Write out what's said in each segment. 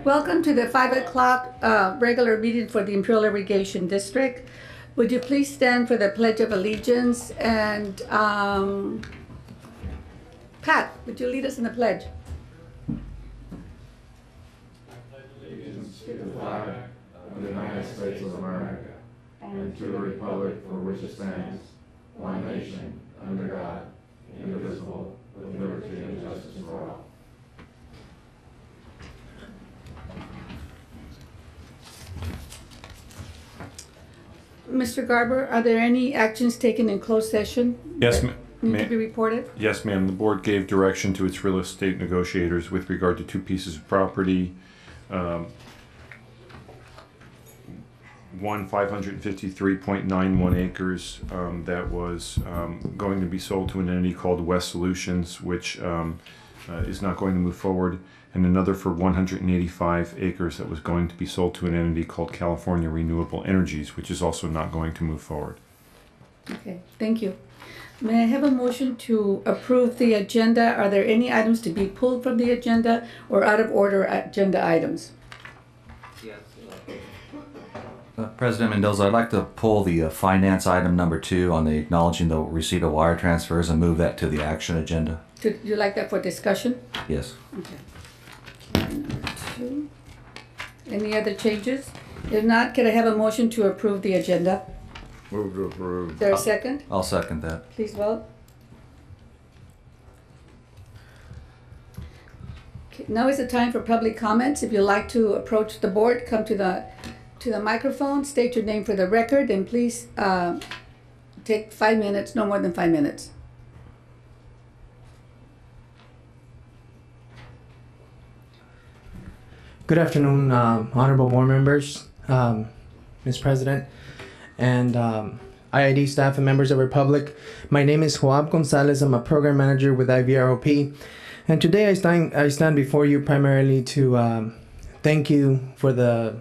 Welcome to the 5 o'clock regular meeting for the Imperial Irrigation District. Would you please stand for the Pledge of Allegiance? And Pat, would you lead us in the pledge? Allegiance to the flag of the United States of America and to the republic for which it stands, one nation, under God, indivisible, with liberty and justice for all. Mr. Garber, are there any actions taken in closed session? Yes, Need to be reported? Yes, ma'am. The board gave direction to its real estate negotiators with regard to two pieces of property. One 553.91 acres that was going to be sold to an entity called West Solutions, which is not going to move forward, and another for 185 acres that was going to be sold to an entity called California Renewable Energies, which is also not going to move forward. Okay, thank you. May I have a motion to approve the agenda? Are there any items to be pulled from the agenda or out of order agenda items? Yes. President Mendoza, I'd like to pull the finance item number 2 on the acknowledging the receipt of wire transfers and move that to the action agenda. Would you like that for discussion? Yes. Okay. Number 2. Any other changes? If not, can I have a motion to approve the agenda? Move to approve. Is there a second? I'll second that. Please vote. Okay, now is the time for public comments. If you'd like to approach the board, come to the microphone, state your name for the record, and please take 5 minutes, no more than 5 minutes. Good afternoon, honorable board members, Ms. President, and IID staff and members of the public. My name is Joab Gonzalez. I'm a program manager with IVROP, and today I stand before you primarily to thank you for the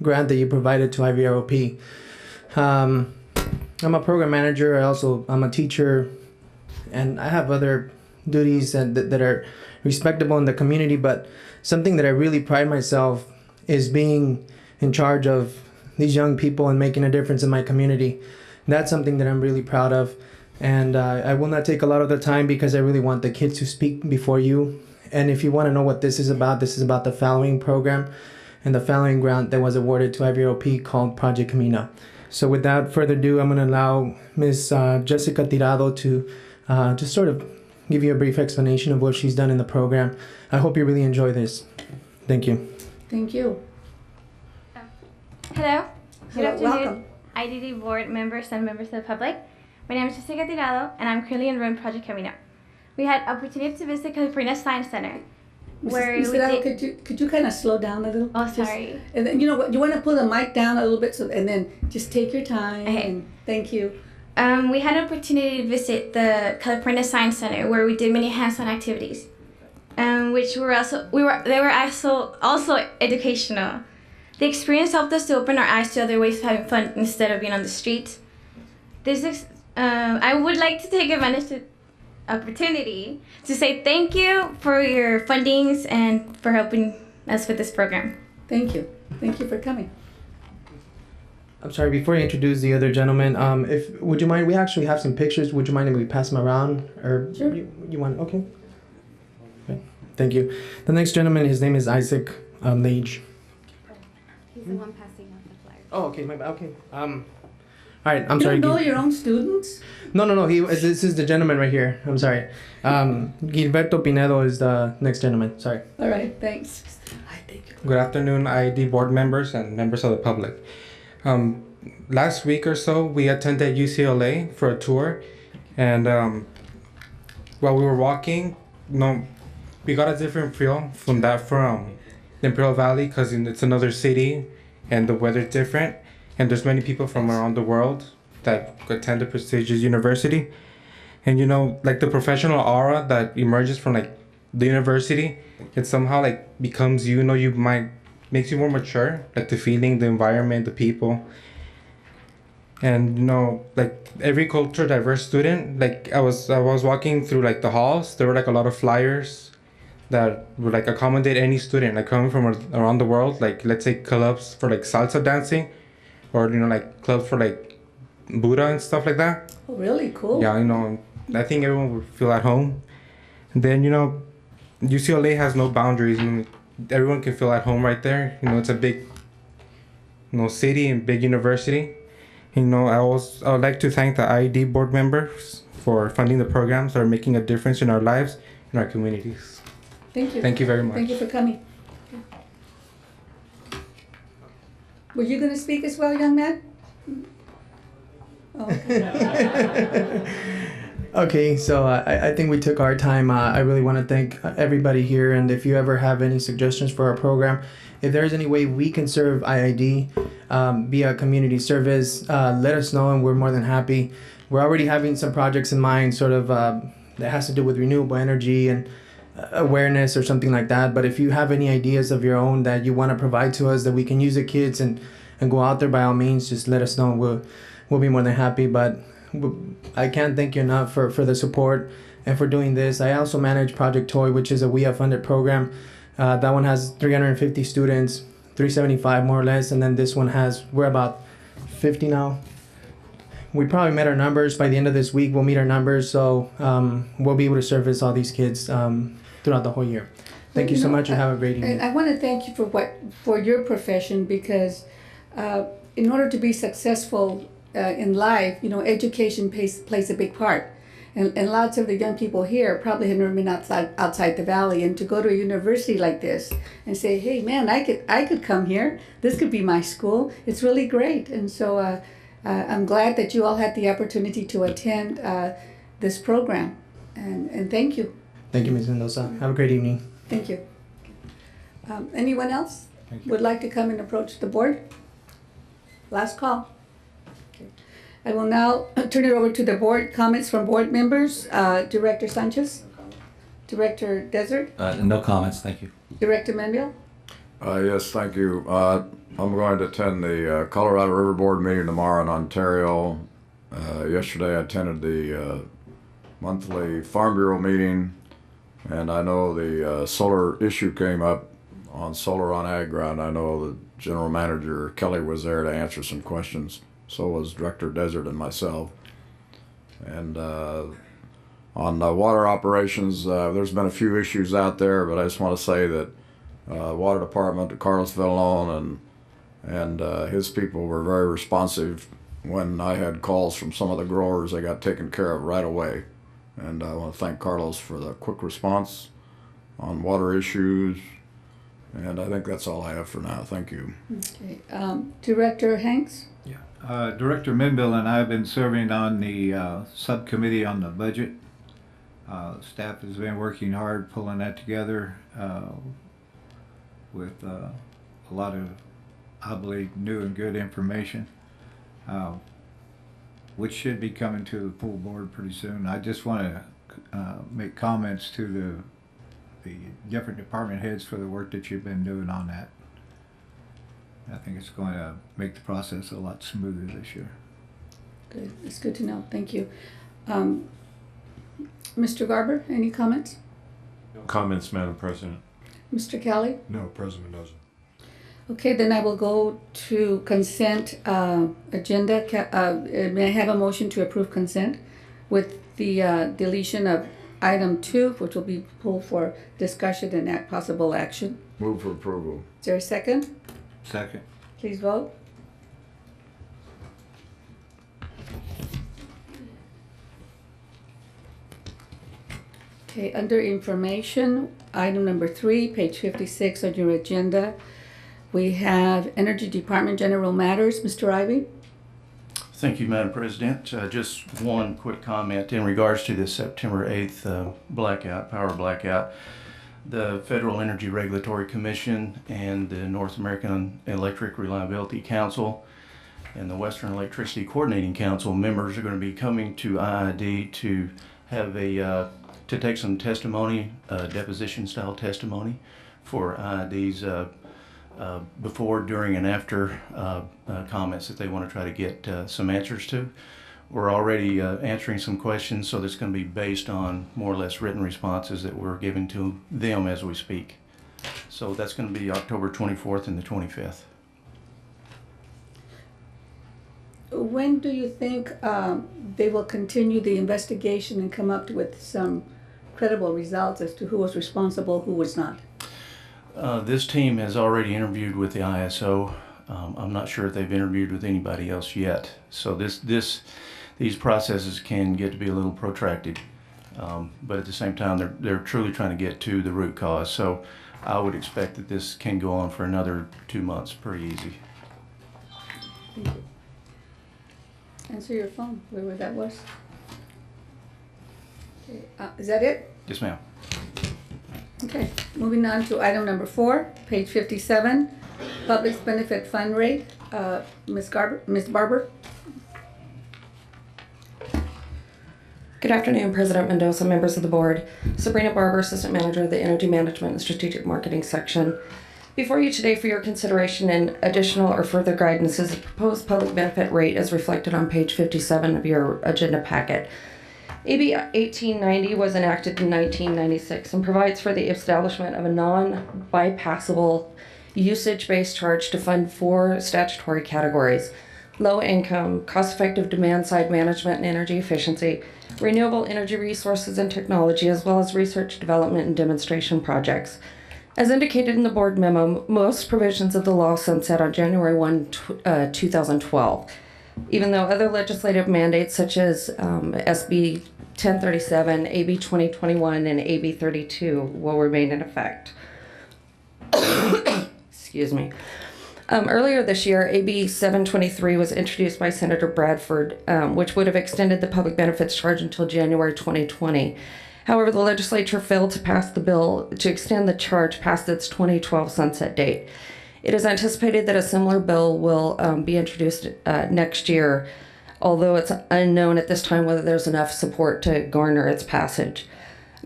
grant that you provided to IVROP. I'm a program manager. I'm a teacher, and I have other duties that are respectable in the community, but something that I really pride myself is being in charge of these young people and making a difference in my community. That's something that I'm really proud of, and I will not take a lot of the time because I really want the kids to speak before you. And if you want to know what this is about the following program and the following grant that was awarded to IVROP called Project Camino. So without further ado, I'm going to allow Ms. Jessica Tirado to just sort of give you a brief explanation of what she's done in the program. I hope you really enjoy this. Thank you. Thank you. Hello. Good afternoon, Welcome. IID Board members and members of the public. My name is Jessica Tirado, and I'm currently enrolled in Project Camino. We had opportunity to visit California Science Center, where Ms. Tirado, could you kind of slow down a little? Oh, sorry. And then, you know what, you want to pull the mic down a little bit, and then just take your time. Okay. And thank you. We had an opportunity to visit the California Science Center, where we did many hands-on activities, which were also educational. The experience helped us to open our eyes to other ways of having fun instead of being on the street. I would like to take advantage of the opportunity to say thank you for your fundings and for helping us with this program. Thank you. Thank you for coming. I'm sorry, before I introduce the other gentleman, would you mind, we actually have some pictures. Would you mind if we pass them around? Or Sure. You want, okay. Thank you. The next gentleman, his name is Isaac Lage. He's the one passing out the flyer. Oh, okay, my bad. Okay. All right. I'm sorry. You don't know your own students? No. This is the gentleman right here. I'm sorry. Gilberto Pinedo is the next gentleman. Sorry. All right. Thanks. Good afternoon, IID board members and members of the public. Last week or so, we attended UCLA for a tour, and while we were walking, we got a different feel from the Imperial Valley, because it's another city and the weather's different, and there's many people from around the world that attend the prestigious university. And like the professional aura that emerges from like the university, it somehow like becomes makes you more mature, like the feeling, the environment, the people. And like every culture diverse student, like I was walking through like the halls, there were like a lot of flyers that would like accommodate any student like coming from around the world. Like let's say clubs for like salsa dancing, or like clubs for like Buddha and stuff like that. Oh, really cool. Yeah, I think everyone would feel at home. And then UCLA has no boundaries. Everyone can feel at home right there. It's a big city and big university. I would like to thank the IID board members for funding the programs that are making a difference in our lives, in our communities. Thank you. Thank you very much. Thank you for coming. Were you going to speak as well, young man? Oh, okay. Okay, so I think we took our time. I really want to thank everybody here, and if you ever have any suggestions for our program, if there's any way we can serve IID via community service, let us know, and we're more than happy. We're already having some projects in mind, sort of that has to do with renewable energy and awareness or something like that. But if you have any ideas of your own that you want to provide to us that we can use the kids and go out there, by all means, just let us know. We'll be more than happy. But I can't thank you enough for the support and for doing this. I also manage Project Toy, which is a WIA funded program. That one has 350 students, 375 more or less, and then this one we're about 50 now. We probably met our numbers. By the end of this week, we'll meet our numbers, so we'll be able to service all these kids throughout the whole year. Thank you so much, and have a great evening. I want to thank you for your profession, because in order to be successful in life, education plays a big part. And lots of the young people here probably have never been outside the valley, and to go to a university like this and say, hey man, I could come here, this could be my school, it's really great. And so I'm glad that you all had the opportunity to attend this program, and thank you. Thank you, Ms. Mendoza. Have a great evening. Thank you. Anyone else would like to come and approach the board? Last call. I will now turn it over to the board. Comments from board members. Director Sanchez, Director Desert, No comments, thank you. Director Menville. Yes, thank you. I'm going to attend the Colorado River Board meeting tomorrow in Ontario. Yesterday I attended the monthly Farm Bureau meeting, and I know the solar issue came up on Solar on Ag Ground. I know the General Manager Kelly was there to answer some questions. So was Director Desert and myself. And on water operations, there's been a few issues out there, but I just want to say that Water Department, Carlos Villalon, and his people were very responsive. When I had calls from some of the growers, they got taken care of right away. And I want to thank Carlos for the quick response on water issues. And I think that's all I have for now. Thank you. Okay. Director Hanks. Director Menville and I have been serving on the subcommittee on the budget. Staff has been working hard pulling that together with a lot of, I believe, new and good information, which should be coming to the full board pretty soon. I just want to make comments to the different department heads for the work that you've been doing on that. I think it's going to make the process a lot smoother this year. Good. It's good to know. Thank you. Mr. Garber, any comments? No comments, Madam President. Mr. Kelly? No, President doesn't. Okay, then I will go to consent agenda. May I have a motion to approve consent with the deletion of item 2, which will be pulled for discussion and possible action. Move for approval. Is there a second? Second. Please vote. Okay, under information, item number 3, page 56 on your agenda, we have Energy Department General Matters. Mr. Ivy? Thank you, Madam President. Just one quick comment in regards to the September 8th power blackout. The Federal Energy Regulatory Commission and the North American Electric Reliability Council and the Western Electricity Coordinating Council members are going to be coming to IID to have to take some testimony, deposition style testimony for IID's before, during, and after comments that they want to try to get some answers to. we're already answering some questions, so that's going to be based on more or less written responses that we're giving to them as we speak. So that's going to be October 24th and the 25th. When do you think they will continue the investigation and come up with some credible results as to who was responsible, who was not? This team has already interviewed with the ISO. I'm not sure if they've interviewed with anybody else yet. So these processes can get to be a little protracted, but at the same time, they're truly trying to get to the root cause. So I would expect that this can go on for another 2 months, pretty easy. Thank you. Answer your phone, whoever that was. Okay, is that it? Yes, ma'am. Okay, moving on to item number 4, page 57, Public Benefit Fund Rate. Ms. Barber. Good afternoon, President Mendoza, members of the board. Sabrina Barber, Assistant Manager of the Energy Management and Strategic Marketing Section. Before you today for your consideration and additional or further guidance is the proposed public benefit rate as reflected on page 57 of your agenda packet. AB 1890 was enacted in 1996 and provides for the establishment of a non-bypassable usage-based charge to fund 4 statutory categories: low income, cost-effective demand-side management and energy efficiency, renewable energy resources and technology, as well as research, development, and demonstration projects. As indicated in the board memo, most provisions of the law sunset on January 1, 2012. Even though other legislative mandates such as SB 1037, AB 2021, and AB 32 will remain in effect. Excuse me. Earlier this year, AB 723 was introduced by Senator Bradford, which would have extended the public benefits charge until January 2020. However, the legislature failed to pass the bill to extend the charge past its 2012 sunset date. It is anticipated that a similar bill will be introduced next year, although it's unknown at this time whether there's enough support to garner its passage.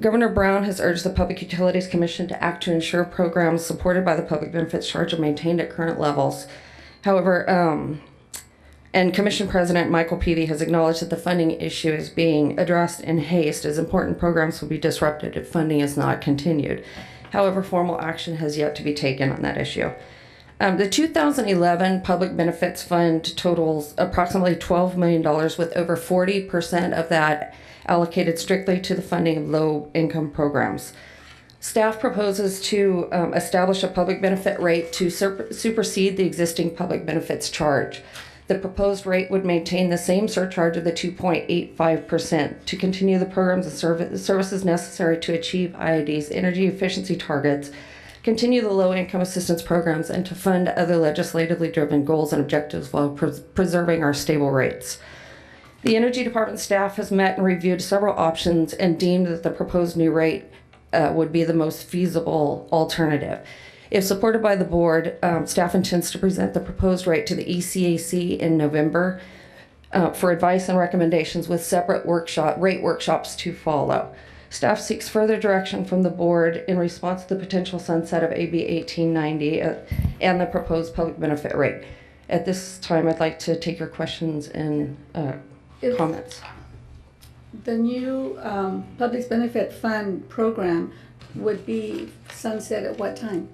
Governor Brown has urged the Public Utilities Commission to act to ensure programs supported by the public benefits charge are maintained at current levels. However, and Commission President Michael Peavy has acknowledged that the funding issue is being addressed in haste, as important programs will be disrupted if funding is not continued. However, formal action has yet to be taken on that issue. The 2011 Public Benefits Fund totals approximately $12 million, with over 40% of that allocated strictly to the funding of low-income programs. Staff proposes to establish a public benefit rate to supersede the existing public benefits charge. The proposed rate would maintain the same surcharge of the 2.85% to continue the programs and services necessary to achieve IID's energy efficiency targets, continue the low-income assistance programs, and to fund other legislatively driven goals and objectives while preserving our stable rates. The Energy Department staff has met and reviewed several options and deemed that the proposed new rate would be the most feasible alternative. If supported by the board, staff intends to present the proposed rate to the ECAC in November for advice and recommendations, with separate rate workshops to follow. Staff seeks further direction from the board in response to the potential sunset of AB 1890 and the proposed public benefit rate. At this time, I'd like to take your questions and comments. The new Public Benefit Fund program would be sunset at what time?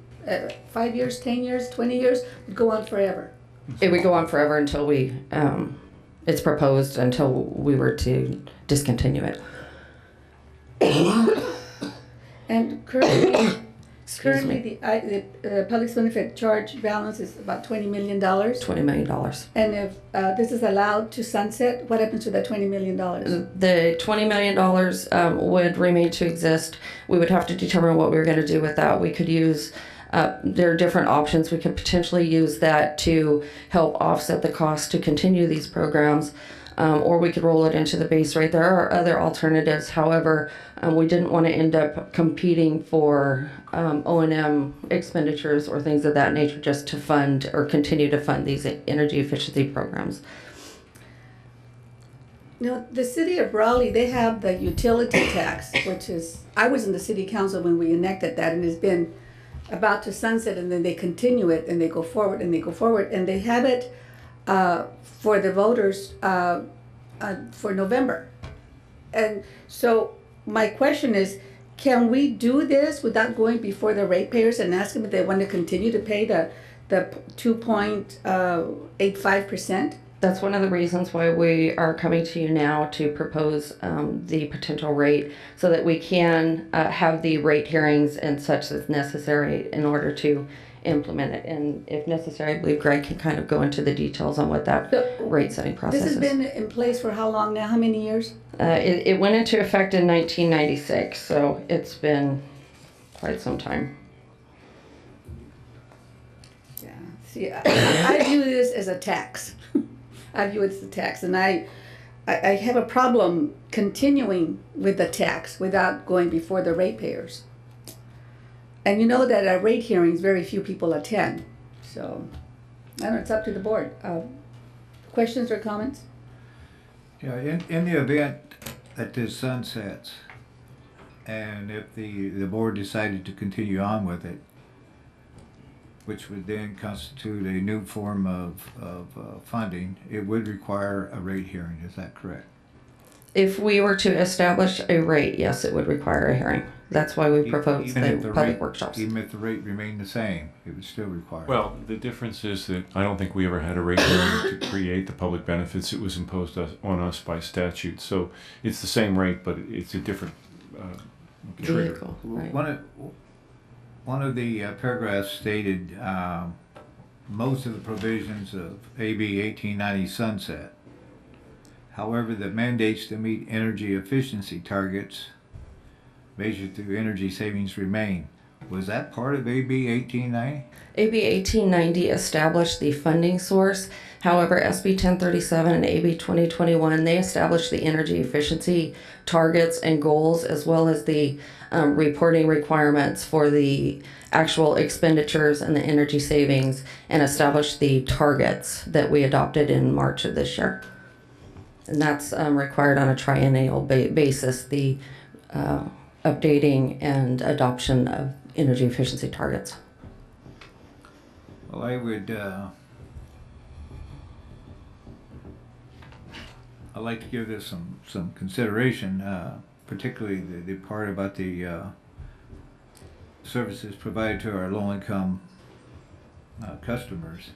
5 years, 10 years, 20 years? Would go on forever? It would go on forever until it's proposed, until we were to discontinue it. And currently the public benefit charge balance is about $20 million. $20 million. And if this is allowed to sunset, what happens to that $20 million? The $20 million would remain to exist. We would have to determine what we were going to do with that. We could use, there are different options. We could potentially use that to help offset the cost to continue these programs. Or we could roll it into the base rate. There are other alternatives. However, we didn't want to end up competing for O&M expenditures or things of that nature just to fund or continue to fund these energy efficiency programs. Now, the city of Raleigh, they have the utility tax, which is, I was in the city council when we enacted that, and it's been about to sunset, and then they continue it, and they go forward, and they go forward, and they have it for the voters for November. And so my question is, can we do this without going before the ratepayers and ask them if they want to continue to pay the 2.85%? That's one of the reasons why we are coming to you now to propose the potential rate so that we can have the rate hearings and such as necessary in order to implement it. And if necessary, I believe Greg can kind of go into the details on what that rate setting process This is. has been in place for how long now? How many years? It went into effect in 1996, so it's been quite some time. Yeah. See, I view this as a tax. I view it as a tax, and I have a problem continuing with the tax without going before the ratepayers. And you know that at rate hearings, very few people attend. So, I don't know, it's up to the board. Questions or comments? Yeah, in the event that this sunsets, and if the board decided to continue on with it, which would then constitute a new form of funding, it would require a rate hearing. Is that correct? If we were to establish a rate, yes, it would require a hearing. That's why we proposed Even if the public rate, workshops. Even if the rate remained the same, it would still require. Well, the difference is that I don't think we ever had a rate hearing to create the public benefits. It was imposed on us by statute. So it's the same rate, but it's a different trigger. Vehicle, right. One of the paragraphs stated most of the provisions of AB 1890 sunset. However, the mandates to meet energy efficiency targets measured through energy savings remain. Was that part of AB 1890? AB 1890 established the funding source. However, SB 1037 and AB 2021, they established the energy efficiency targets and goals, as well as the reporting requirements for the actual expenditures and the energy savings, and established the targets that we adopted in March of this year. And that's required on a triennial basis, the updating and adoption of energy efficiency targets. Well, I'd like to give this some consideration, particularly the part about the services provided to our low-income customers.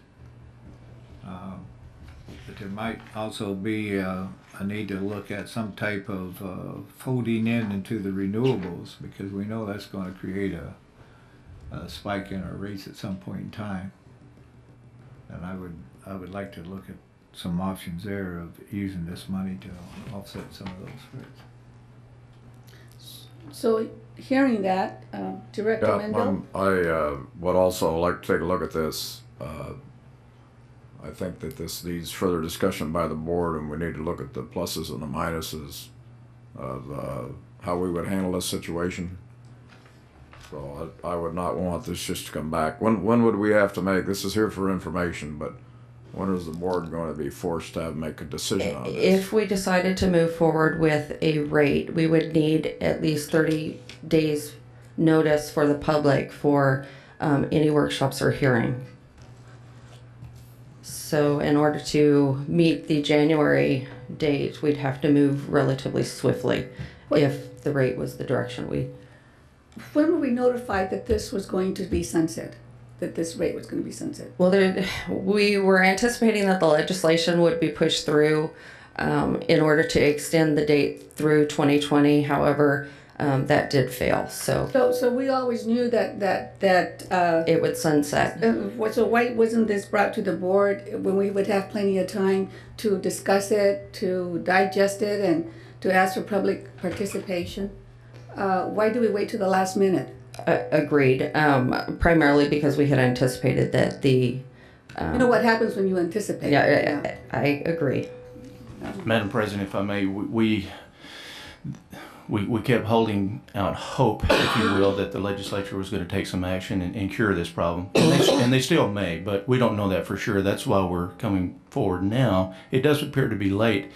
But there might also be a need to look at some type of folding into the renewables, because we know that's going to create a spike in our rates at some point in time. And I would like to look at some options there of using this money to offset some of those rates. So, hearing that, Director Mendel? I would also like to take a look at this. I think that this needs further discussion by the board, and we need to look at the pluses and the minuses of how we would handle this situation. So I would not want this just to come back. When would we have to make, this is here for information, but when is the board going to be forced to make a decision on this? If we decided to move forward with a rate, we would need at least 30 days notice for the public for any workshops or hearing. So in order to meet the January date, we'd have to move relatively swiftly if the rate was the direction we... When were we notified that this was going to be sunset? That this rate was going to be sunset? Well, we were anticipating that the legislation would be pushed through in order to extend the date through 2020. However, that did fail. So we always knew that it would sunset. So why wasn't this brought to the board when we would have plenty of time to discuss it, to digest it, and to ask for public participation? Why do we wait to the last minute? Agreed. Primarily because we had anticipated that the... you know what happens when you anticipate. Yeah, I agree. Madam President, if I may, we kept holding out hope, if you will, that the legislature was going to take some action and cure this problem. And they still may, but we don't know that for sure. That's why we're coming forward now. It does appear to be late,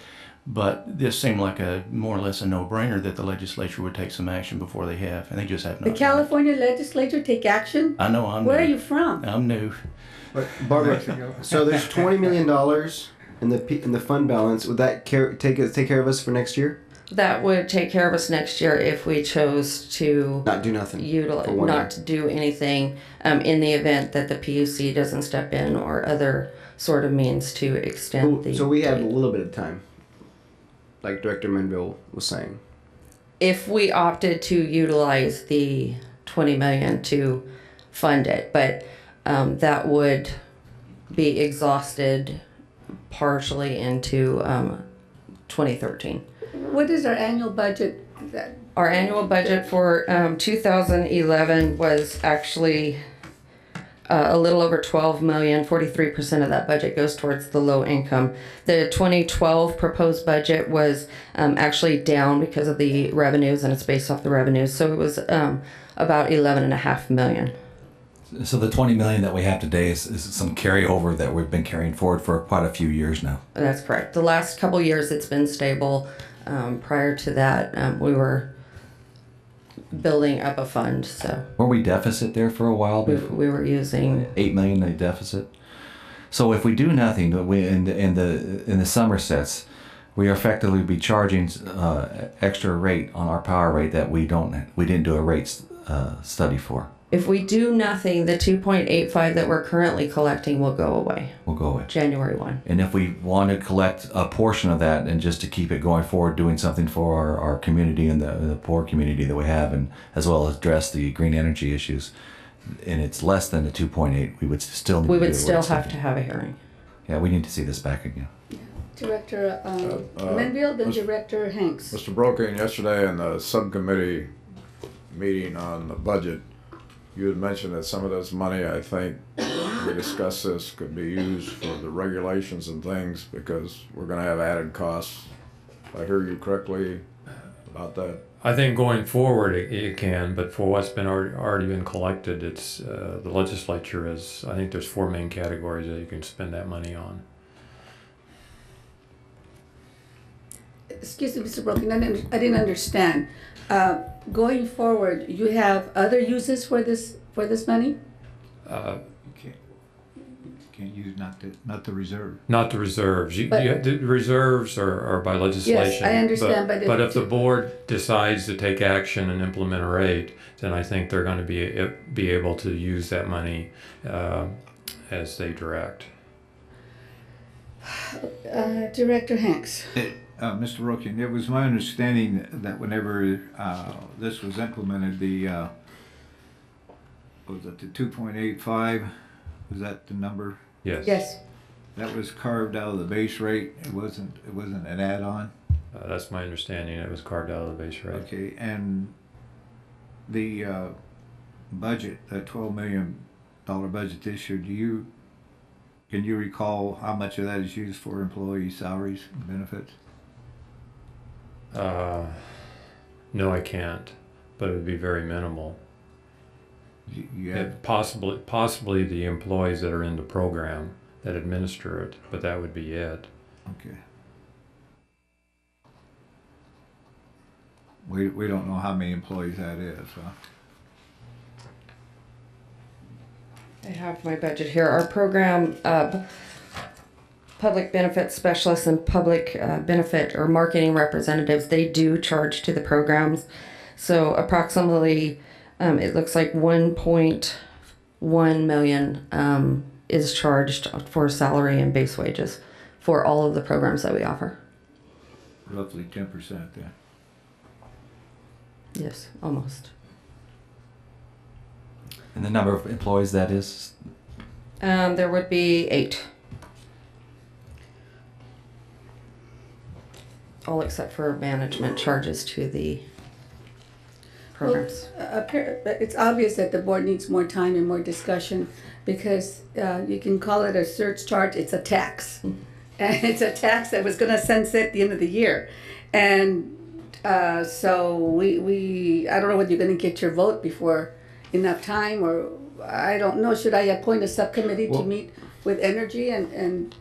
but this seemed like a more or less a no-brainer that the legislature would take some action before they have, and they just have not. The California legislature take action? I know, I'm Where new. are you from? I'm new. But Barbara, so there's $20 million And the fund balance, would that take care of us for next year? That would take care of us next year if we chose to Not do nothing. not to do anything in the event that the PUC doesn't step in or other sort of means to extend the. So we have a date. little bit of time, like Director Manville was saying. If we opted to utilize the 20 million to fund it, but that would be exhausted partially into 2013. What is our annual budget? Our annual budget for 2011 was actually a little over 12 million. 43% of that budget goes towards the low income. The 2012 proposed budget was actually down because of the revenues, and it's based off the revenues. So it was about 11.5 million. So the 20 million that we have today is some carryover that we've been carrying forward for quite a few years now. That's correct. The last couple years it's been stable. Prior to that, we were building up a fund. So Were we deficit there for a while? we were using 8 million in deficit. So if we do nothing, we in the Somersets, we effectively be charging extra rate on our power rate that we didn't do a rate study for. If we do nothing, the 2.85 that we're currently collecting will go away. Will go away. January 1. And if we want to collect a portion of that and just to keep it going forward, doing something for our community and the poor community that we have, and as well as address the green energy issues, and it's less than the 2.8, we would still need We to would do a still rate have study. to have a hearing. Yeah, we need to see this back again. Director Manville, then Director Hanks. Mr. Brokin, yesterday in the subcommittee meeting on the budget, you had mentioned that some of this money, I think, we discussed this, could be used for the regulations and things because we're going to have added costs. If I hear you correctly about that? I think going forward it can, but for what's been already been collected, it's the legislature is. I think there's 4 main categories that you can spend that money on. Excuse me, Mr. Broken, I didn't understand. Going forward, you have other uses for this money? Can't use not the reserve. Not the reserves. The reserves are by legislation. Yes, I understand. But if the board decides to take action and implement a rate, then I think they're going to be able to use that money as they direct. Director Hanks. Mr. Rokin, it was my understanding that whenever this was implemented, was it the 2.85? Was that the number? Yes. Yes. That was carved out of the base rate. It wasn't an add-on. That's my understanding. It was carved out of the base rate. Okay, and the budget, that $12 million budget this year, can you recall how much of that is used for employee salaries and benefits? No, I can't. But it would be very minimal. Possibly the employees that are in the program that administer it, but that would be it. Okay. We don't know how many employees that is, huh? I have my budget here. Our program, public benefit specialists and public benefit or marketing representatives, they do charge to the programs. So approximately, it looks like 1.1 million is charged for salary and base wages for all of the programs that we offer. Roughly 10% then. Yes, almost. And the number of employees that is? There would be 8. All except for management charges to the programs. Well, it's obvious that the board needs more time and more discussion because you can call it a surcharge, it's a tax. And it's a tax that was going to sunset at the end of the year. And so we I don't know whether you're going to get your vote before enough time, or I don't know, should I appoint a subcommittee to meet with energy and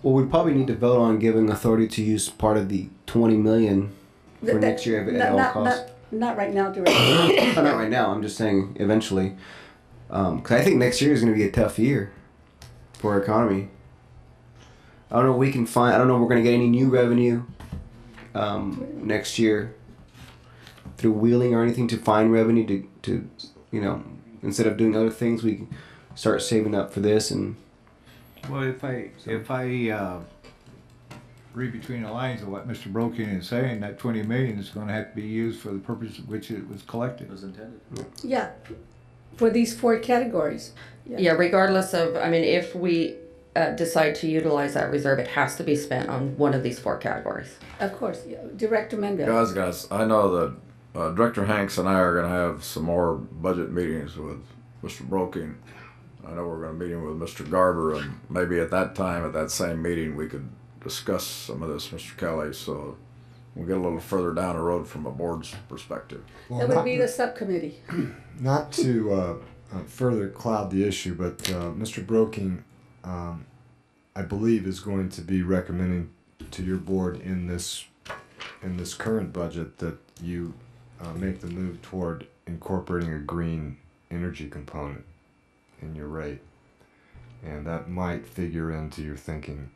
Well, we'd probably need to vote on giving authority to use part of the 20 million for next year at all costs. Not right now, Director. Not right now. I'm just saying eventually, because I think next year is going to be a tough year for our economy. I don't know if we can find. I don't know if we're gonna get any new revenue next year through wheeling or anything to find revenue to instead of doing other things, we start saving up for this. And Well, if I read between the lines of what Mr. Brokin is saying, that 20 million is going to have to be used for the purpose of which it was collected. It was intended. Yeah, for these 4 categories. Yeah, regardless of, I mean, if we decide to utilize that reserve, it has to be spent on one of these 4 categories. Of course, yeah. Director Mendez. Guys, I know that Director Hanks and I are going to have some more budget meetings with Mr. Broking. I know we're going to be meeting with Mr. Garber, and maybe at that time, at that same meeting, we could discuss some of this, Mr. Kelly, so we'll get a little further down the road from a board's perspective. Well, that would be the subcommittee. Not to further cloud the issue, but Mr. Broking, I believe, is going to be recommending to your board in this current budget that you make the move toward incorporating a green energy component in your rate, and that might figure into your thinking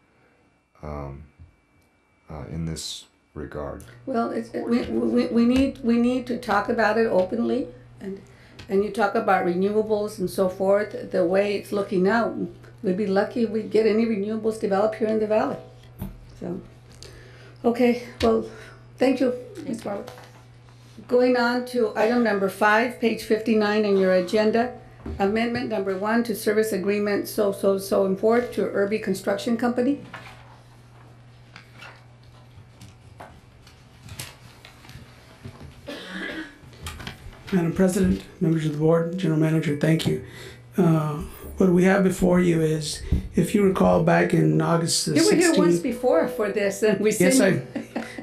in this regard. Well, we need to talk about it openly, and you talk about renewables and so forth. The way it's looking out, we'd be lucky if we get any renewables developed here in the valley. So, okay, well, thank you, Ms. Barber. Going on to item number 5, page 59 in your agenda. Amendment number 1 to service agreement so and forth to Irby Construction Company. Madam President, members of the board, General Manager, thank you. What we have before you is, if you recall, back in August 16th. You were here once before for this, and we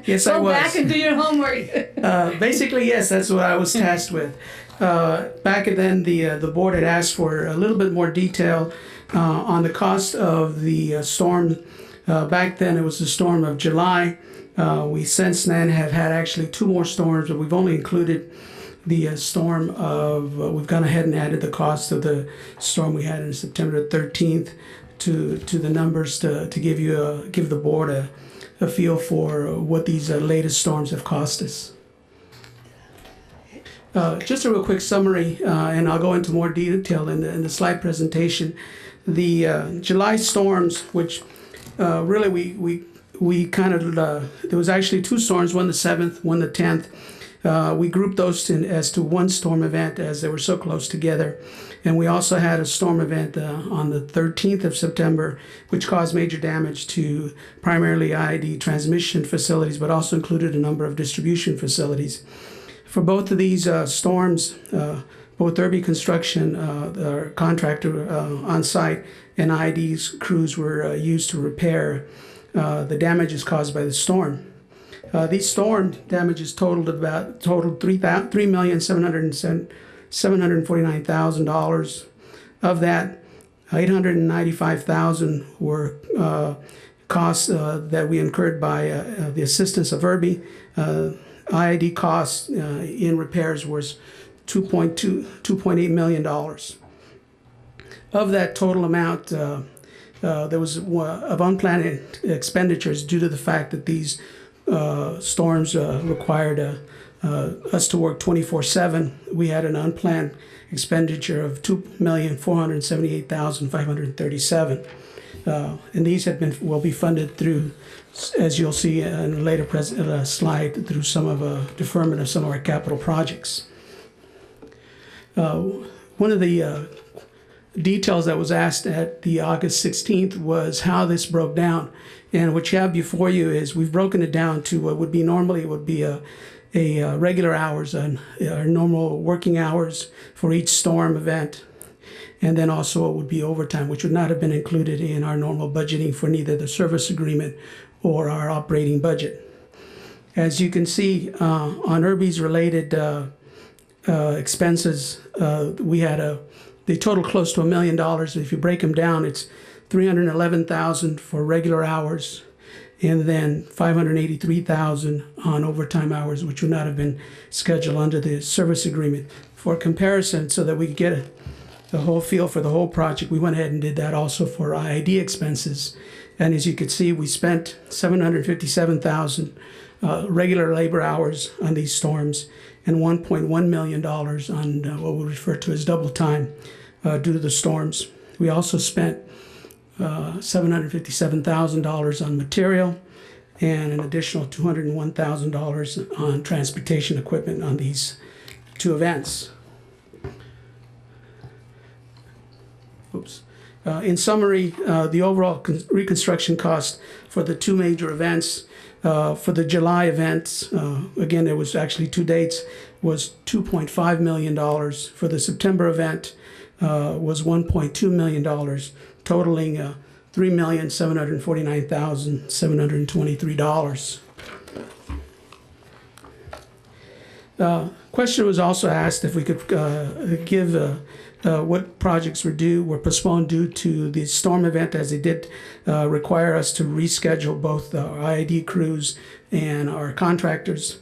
Yes, I was. Go back and do your homework. Basically, yes, that's what I was tasked with. Back then, the board had asked for a little bit more detail on the cost of the storm. Back then, it was the storm of July. We since then have had actually 2 more storms, but we've only included the storm of, we've gone ahead and added the cost of the storm we had on September 13th to the numbers to give the board a feel for what these latest storms have cost us. Just a real quick summary, and I'll go into more detail in the slide presentation. The July storms, which really we kind of, there was actually 2 storms, one the 7th, one the 10th. We grouped those as to one storm event as they were so close together. And we also had a storm event on the 13th of September, which caused major damage to primarily IID transmission facilities, but also included a number of distribution facilities. For both of these storms, both Irby Construction, our contractor on site, and IID's crews were used to repair the damages caused by the storm. These storm damages totaled $3,749,000. Of that, $895,000 were costs that we incurred by the assistance of Irby. IID costs in repairs was $2.8 million. Of that total amount, there was of unplanned expenditures due to the fact that these storms required us to work 24/7. We had an unplanned expenditure of $2,478,537, and these will be funded through, as you'll see in a later slide, through some of deferment of some of our capital projects. One of the details that was asked at the August 16th was how this broke down. And what you have before you is we've broken it down to what would be normally a regular hours, our normal working hours for each storm event. And then also it would be overtime, which would not have been included in our normal budgeting for neither the service agreement or our operating budget. As you can see, on Irby's related expenses, they total close to $1 million. If you break them down, it's $311,000 for regular hours, and then $583,000 on overtime hours, which would not have been scheduled under the service agreement. For comparison, so that we could get the whole feel for the whole project, we went ahead and did that also for IID expenses. And as you can see, we spent 757,000 regular labor hours on these storms and $1.1 million on what we refer to as double time due to the storms. We also spent $757,000 on material and an additional $201,000 on transportation equipment on these two events. Oops. In summary, the overall reconstruction cost for the two major events, for the July events, again, there was actually two dates, was $2.5 million. For the September event was $1.2 million, totaling $3,749,723. Question was also asked if we could give what projects were postponed due to the storm event, as it did require us to reschedule both our IID crews and our contractors.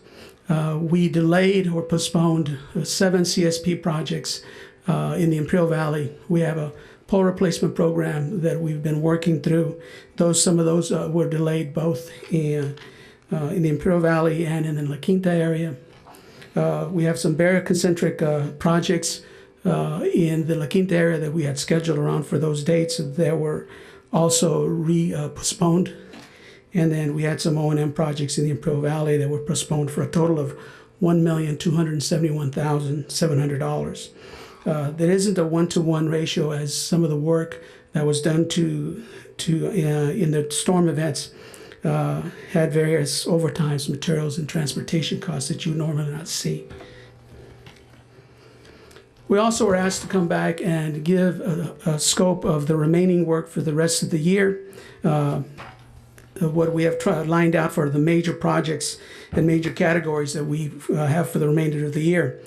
We delayed or postponed 7 CSP projects in the Imperial Valley. We have a pole replacement program that we've been working through. Some of those were delayed both in the Imperial Valley and in the La Quinta area. We have some baroconcentric projects in the La Quinta area that we had scheduled around for those dates that were also postponed. And then we had some O&M projects in the Imperial Valley that were postponed for a total of $1,271,700. There isn't a one-to-one ratio, as some of the work that was done in the storm events had various overtimes, materials, and transportation costs that you would normally not see. We also were asked to come back and give a scope of the remaining work for the rest of the year. What we have lined out for the major projects and major categories that we have for the remainder of the year.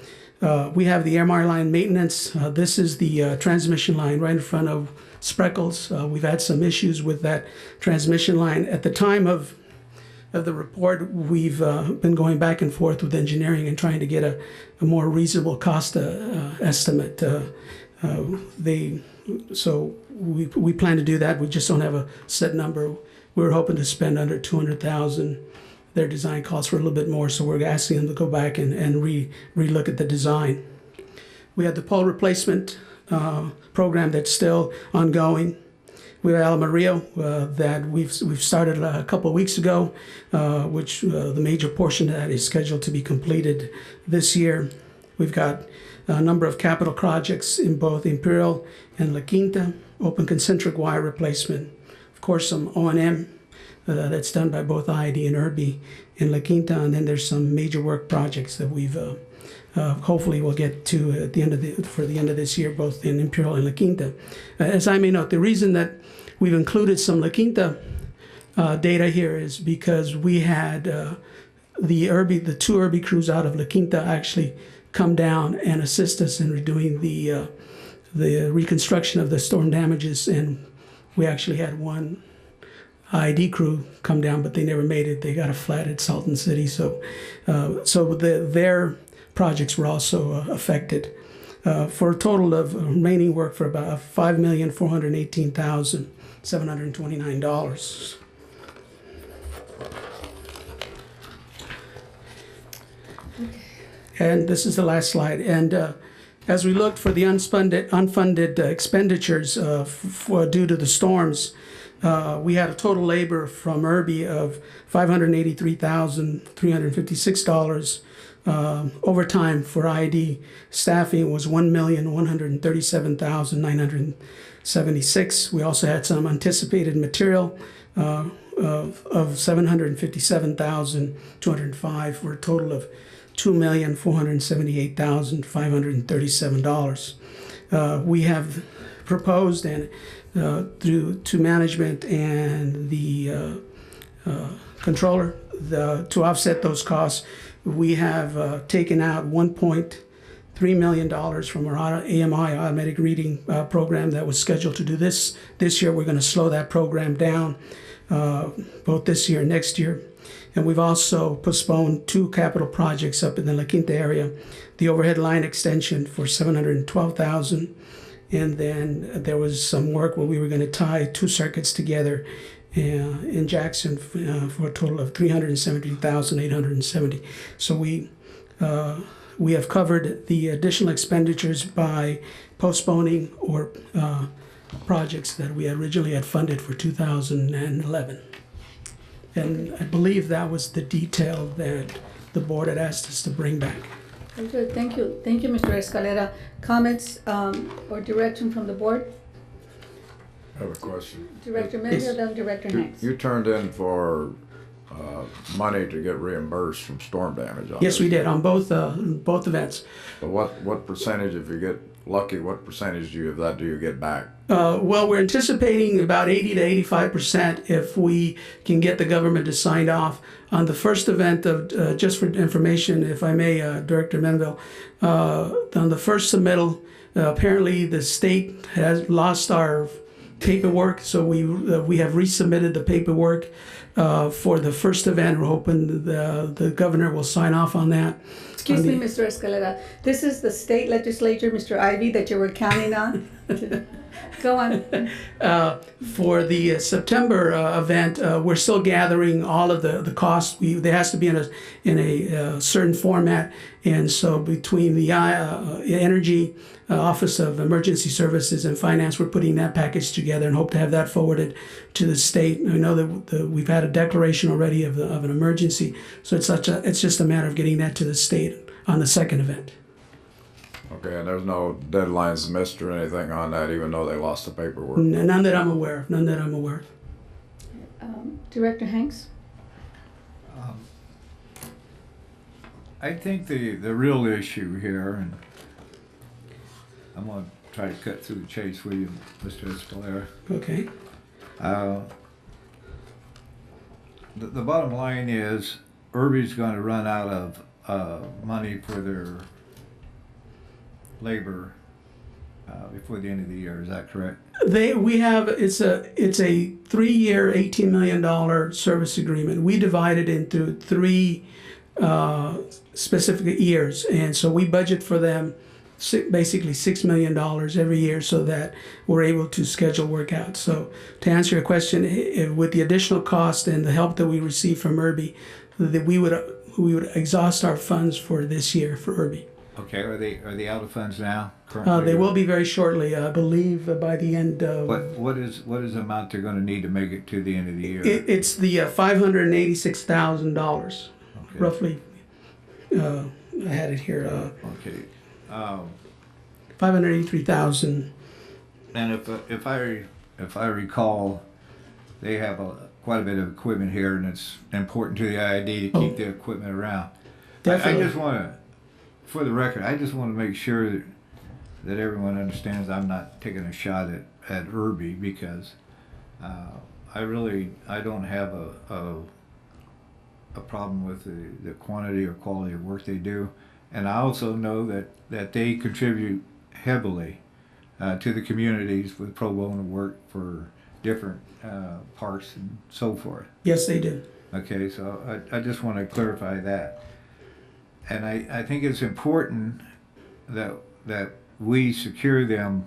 We have the MR line maintenance. This is the transmission line right in front of Spreckles. We've had some issues with that transmission line. At the time of the report, we've been going back and forth with engineering and trying to get a more reasonable cost estimate. So we plan to do that. We just don't have a set number. We were hoping to spend under $200,000. Their design costs were a little bit more, so we're asking them to go back and re-look at the design. We had the pole replacement program that's still ongoing. We have Alma Rio that we've started a couple of weeks ago, which the major portion of that is scheduled to be completed this year. We've got a number of capital projects in both Imperial and La Quinta, open concentric wire replacement, of course some O&M that's done by both IID and IRB in La Quinta, and then there's some major work projects that we've hopefully we'll get to at the end of this year, both in Imperial and La Quinta. As I may note, the reason that we've included some La Quinta data here is because we had the two IRB crews out of La Quinta actually come down and assist us in redoing the reconstruction of the storm damages, and we actually had one IID crew come down, but they never made it. They got a flat at Salton City, so their projects were also affected. For a total of remaining work for about $5,418,729. And this is the last slide. And as we looked for the unfunded expenditures due to the storms, we had a total labor from IRB of $583,356. Overtime for IID staffing was $1,137,976. We also had some anticipated material of $757,205 for a total of $2,478,537. We have proposed and to management and the controller to offset those costs. We have taken out $1.3 million from our AMI automatic reading program that was scheduled to do this year. We're going to slow that program down both this year and next year. And we've also postponed 2 capital projects up in the La Quinta area. The overhead line extension for $712,000. And then there was some work where we were going to tie 2 circuits together in Jackson for a total of $370,870. So we have covered the additional expenditures by postponing or projects that we originally had funded for 2011. And I believe that was the detail that the board had asked us to bring back. Very good. Thank you. Thank you, Mr. Escalera. Comments or direction from the board? I have a question. Director Mendel, then Director Hanks. You turned in for money to get reimbursed from storm damage on Yes, this. we did on both events. But what percentage, if you get lucky, what percentage of that do you get back? Well, we're anticipating about 80 to 85% if we can get the government to sign off. On the first event of, just for information, if I may, Director Menville, on the first submittal, apparently the state has lost our paperwork, so we have resubmitted the paperwork for the first event. We're hoping the governor will sign off on that. Excuse me, Mr. Escalera. This is the state legislature, Mr. Ivy, that you were counting on. Go on. For the September event, we're still gathering all of the costs. There has to be in a certain format, and so between the Energy Office of Emergency Services and Finance, we're putting that package together and hope to have that forwarded to the state. I know that we've had a declaration already of an emergency, so it's just a matter of getting that to the state on the second event. Okay, and there's no deadlines missed or anything on that, even though they lost the paperwork? None that I'm aware of. None that I'm aware of. Director Hanks? I think the real issue here, and I'm going to try to cut through the chase with you, Mr. Escalera. Okay. The bottom line is Irby's going to run out of money for their labor before the end of the year. Is that correct? It's a 3-year, $18 million service agreement. We divide it into 3 specific years, and so we budget for them basically $6 million every year so that we're able to schedule work out. So to answer your question, with the additional cost and the help that we receive from Irby, that we would exhaust our funds for this year for Irby. Okay, are they out of funds now? Currently? They will be very shortly, I believe, by the end of. What is the amount they're going to need to make it to the end of the year? It's the $586,000, roughly. I had it here. Okay. 583,000. And if I recall, they have quite a bit of equipment here, and it's important to the IID to keep the equipment around. Definitely. I just want to, for the record, I just want to make sure that everyone understands I'm not taking a shot at Irby, because I don't have a problem with the quantity or quality of work they do, and I also know that they contribute heavily to the communities with pro bono work for different parks and so forth. Yes, they do. Okay, so I just want to clarify that. And I think it's important that we secure them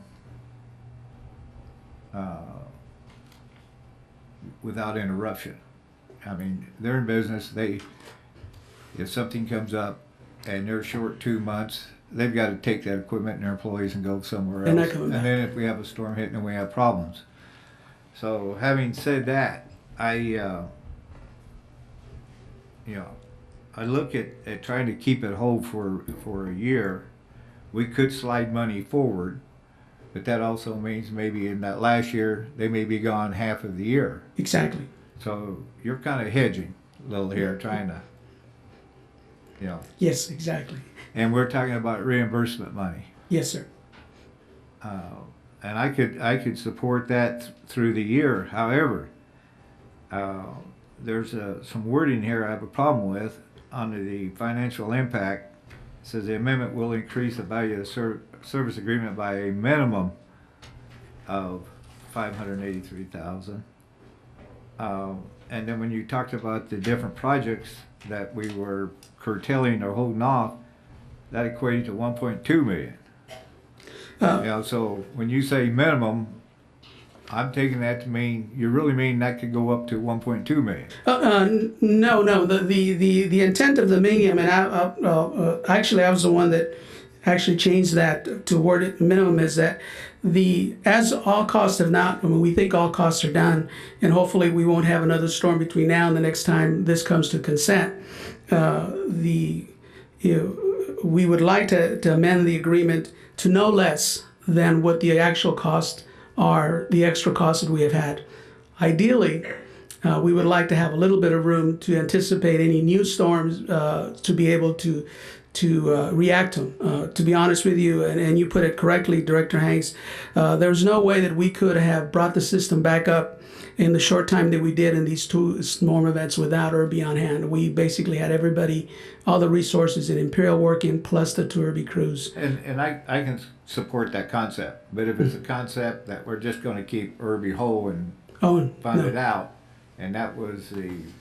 without interruption. I mean, they're in business. If something comes up and they're short 2 months, they've got to take that equipment and their employees and go somewhere else. And then if we have a storm hitting, then we have problems. So having said that, I look at trying to keep it whole for a year. We could slide money forward, but that also means maybe in that last year they may be gone half of the year. Exactly. So you're kind of hedging a little here, trying to, Yes, exactly. And we're talking about reimbursement money. Yes, sir. And I could support that through the year. However, there's some wording here I have a problem with under the financial impact. It says the amendment will increase the value of the service agreement by a minimum of $583,000. And then when you talked about the different projects that we were curtailing or holding off, that equated to 1.2 million. So when you say minimum, I'm taking that to mean, you really mean that could go up to 1.2 million? No. The intent of the minimum, and actually I was the one that actually changed that to word it minimum, is that as all costs have not, I mean, we think all costs are done, and hopefully we won't have another storm between now and the next time this comes to consent. We would like to amend the agreement to no less than what the actual costs are, the extra costs that we have had. Ideally, we would like to have a little bit of room to anticipate any new storms, to be able to react to them. To be honest with you, and you put it correctly, Director Hanks, there's no way that we could have brought the system back up in the short time that we did in these two storm events without Irby on hand. We basically had everybody, all the resources in Imperial working, plus the two Irby crews. And I can support that concept, but if it's a concept that we're just going to keep Irby whole and fund it out, and that was an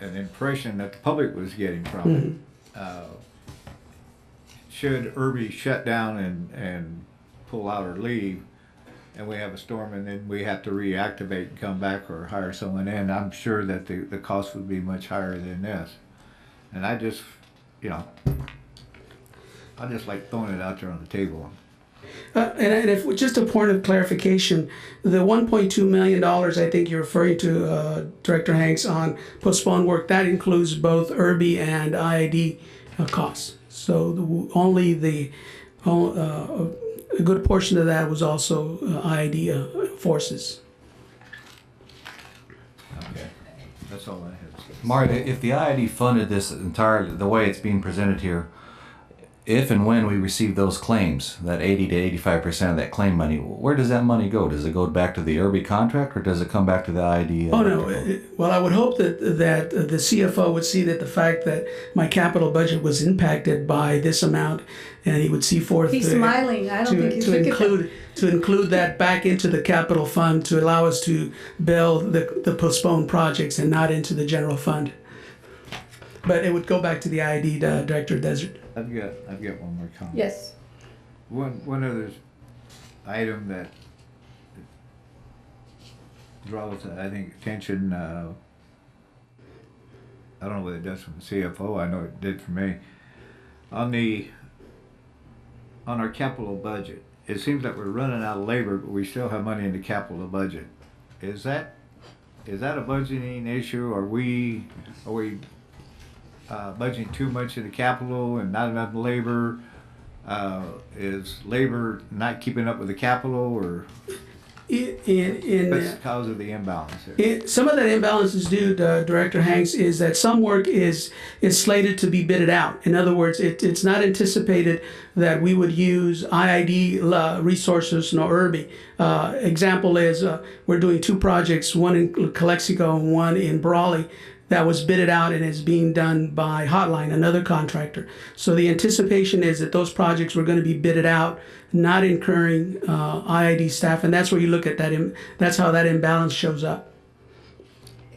impression that the public was getting from it. Should Irby shut down and pull out or leave, and we have a storm and then we have to reactivate and come back or hire someone in, I'm sure that the cost would be much higher than this. And I just like throwing it out there on the table. And if just a point of clarification, the $1.2 million I think you're referring to, Director Hanks, on postponed work, that includes both Irby and IID costs. So a good portion of that was also IID forces. Okay, that's all I have to say. Mark, if the IID funded this entirely, the way it's being presented here, if and when we receive those claims, that 80 to 85% of that claim money, where does that money go? Does it go back to the Irby contract, or does it come back to the IID? Well, I would hope that the CFO would see that the fact that my capital budget was impacted by this amount, and he would see forth. He's smiling. I don't think he's looking at that. To include that back into the capital fund to allow us to build the postponed projects and not into the general fund. But it would go back to the IID Director Desert. I've got one more comment. Yes. One other item that draws, I think, attention. I don't know whether it does from the CFO. I know it did for me. On our capital budget, it seems like we're running out of labor, but we still have money in the capital budget. Is that a budgeting issue? Are we budgeting too much in the capital and not enough labor? Is labor not keeping up with the capital, or what's the cause of the imbalance here? Some of that imbalance is due to Director Hanks, is that some work is slated to be bidded out. In other words, it's not anticipated that we would use IID resources nor Irby. Example is we're doing two projects, one in Calexico and one in Brawley, that was bidded out and is being done by Hotline, another contractor. So the anticipation is that those projects were going to be bidded out, not incurring IID staff, and that's where you look at that. That's how that imbalance shows up.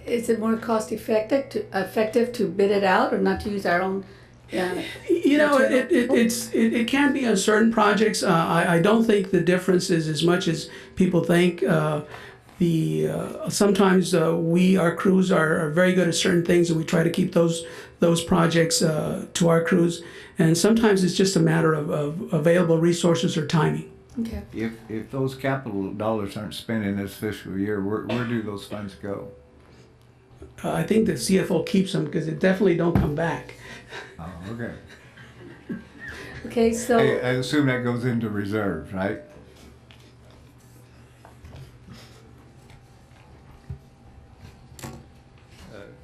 Is it more cost effective to bid it out, or not to use our own? It can be on certain projects. I don't think the difference is as much as people think. Sometimes our crews are very good at certain things, and we try to keep those projects to our crews. And sometimes it's just a matter of available resources or timing. Okay. If those capital dollars aren't spent in this fiscal year, where do those funds go? I think the CFO keeps them because it definitely don't come back. Oh, okay. Okay, so I assume that goes into reserves, right?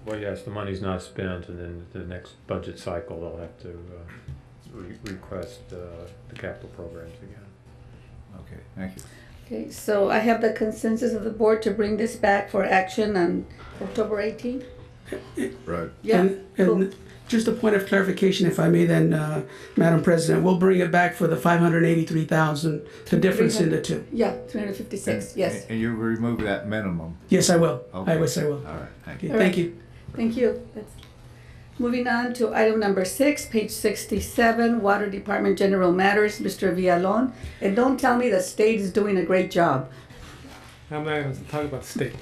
Well, yes, the money's not spent, and then the next budget cycle, they'll have to request the capital programs again. Okay, thank you. okay, so I have the consensus of the board to bring this back for action on October 18th. Right. Yeah. And just a point of clarification, if I may, then, Madam President, we'll bring it back for the $583,000. The difference in the two. Yeah, 356. Yes. And you remove that minimum. Yes, I will. Okay. I wish I will. All right, thank Okay, you. thank you. Thank you. Moving on to item number 6, page 67, Water Department General Matters, Mr. Villalon. And don't tell me the state is doing a great job. I'm not going to talk about the state.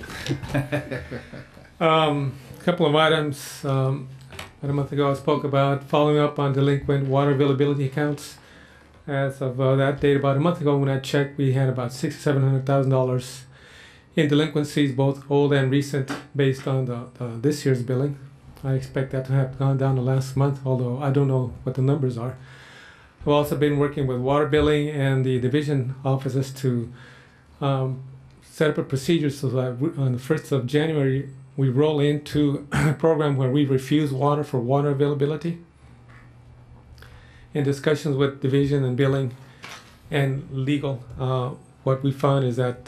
A couple of items. About a month ago, I spoke about following up on delinquent water availability accounts. As of that date, about a month ago, when I checked, we had about $600,000-$700,000 in delinquencies, both old and recent, based on this year's billing. I expect that to have gone down the last month, although I don't know what the numbers are. I've also been working with water billing and the division offices to set up a procedure so that on the 1st of January, we roll into a program where we refuse water for water availability. In discussions with division and billing and legal, what we found is that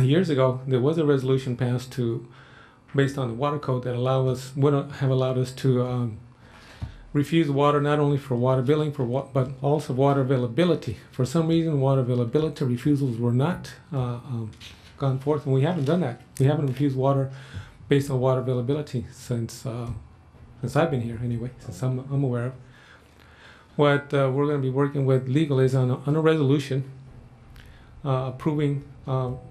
years ago there was a resolution passed based on the water code that would have allowed us to refuse water not only for water billing but also water availability. For some reason, water availability refusals were not gone forth, and we haven't done that. We haven't refused water based on water availability since I've been here anyway, since I'm aware of. What we're going to be working with legal is on a resolution approving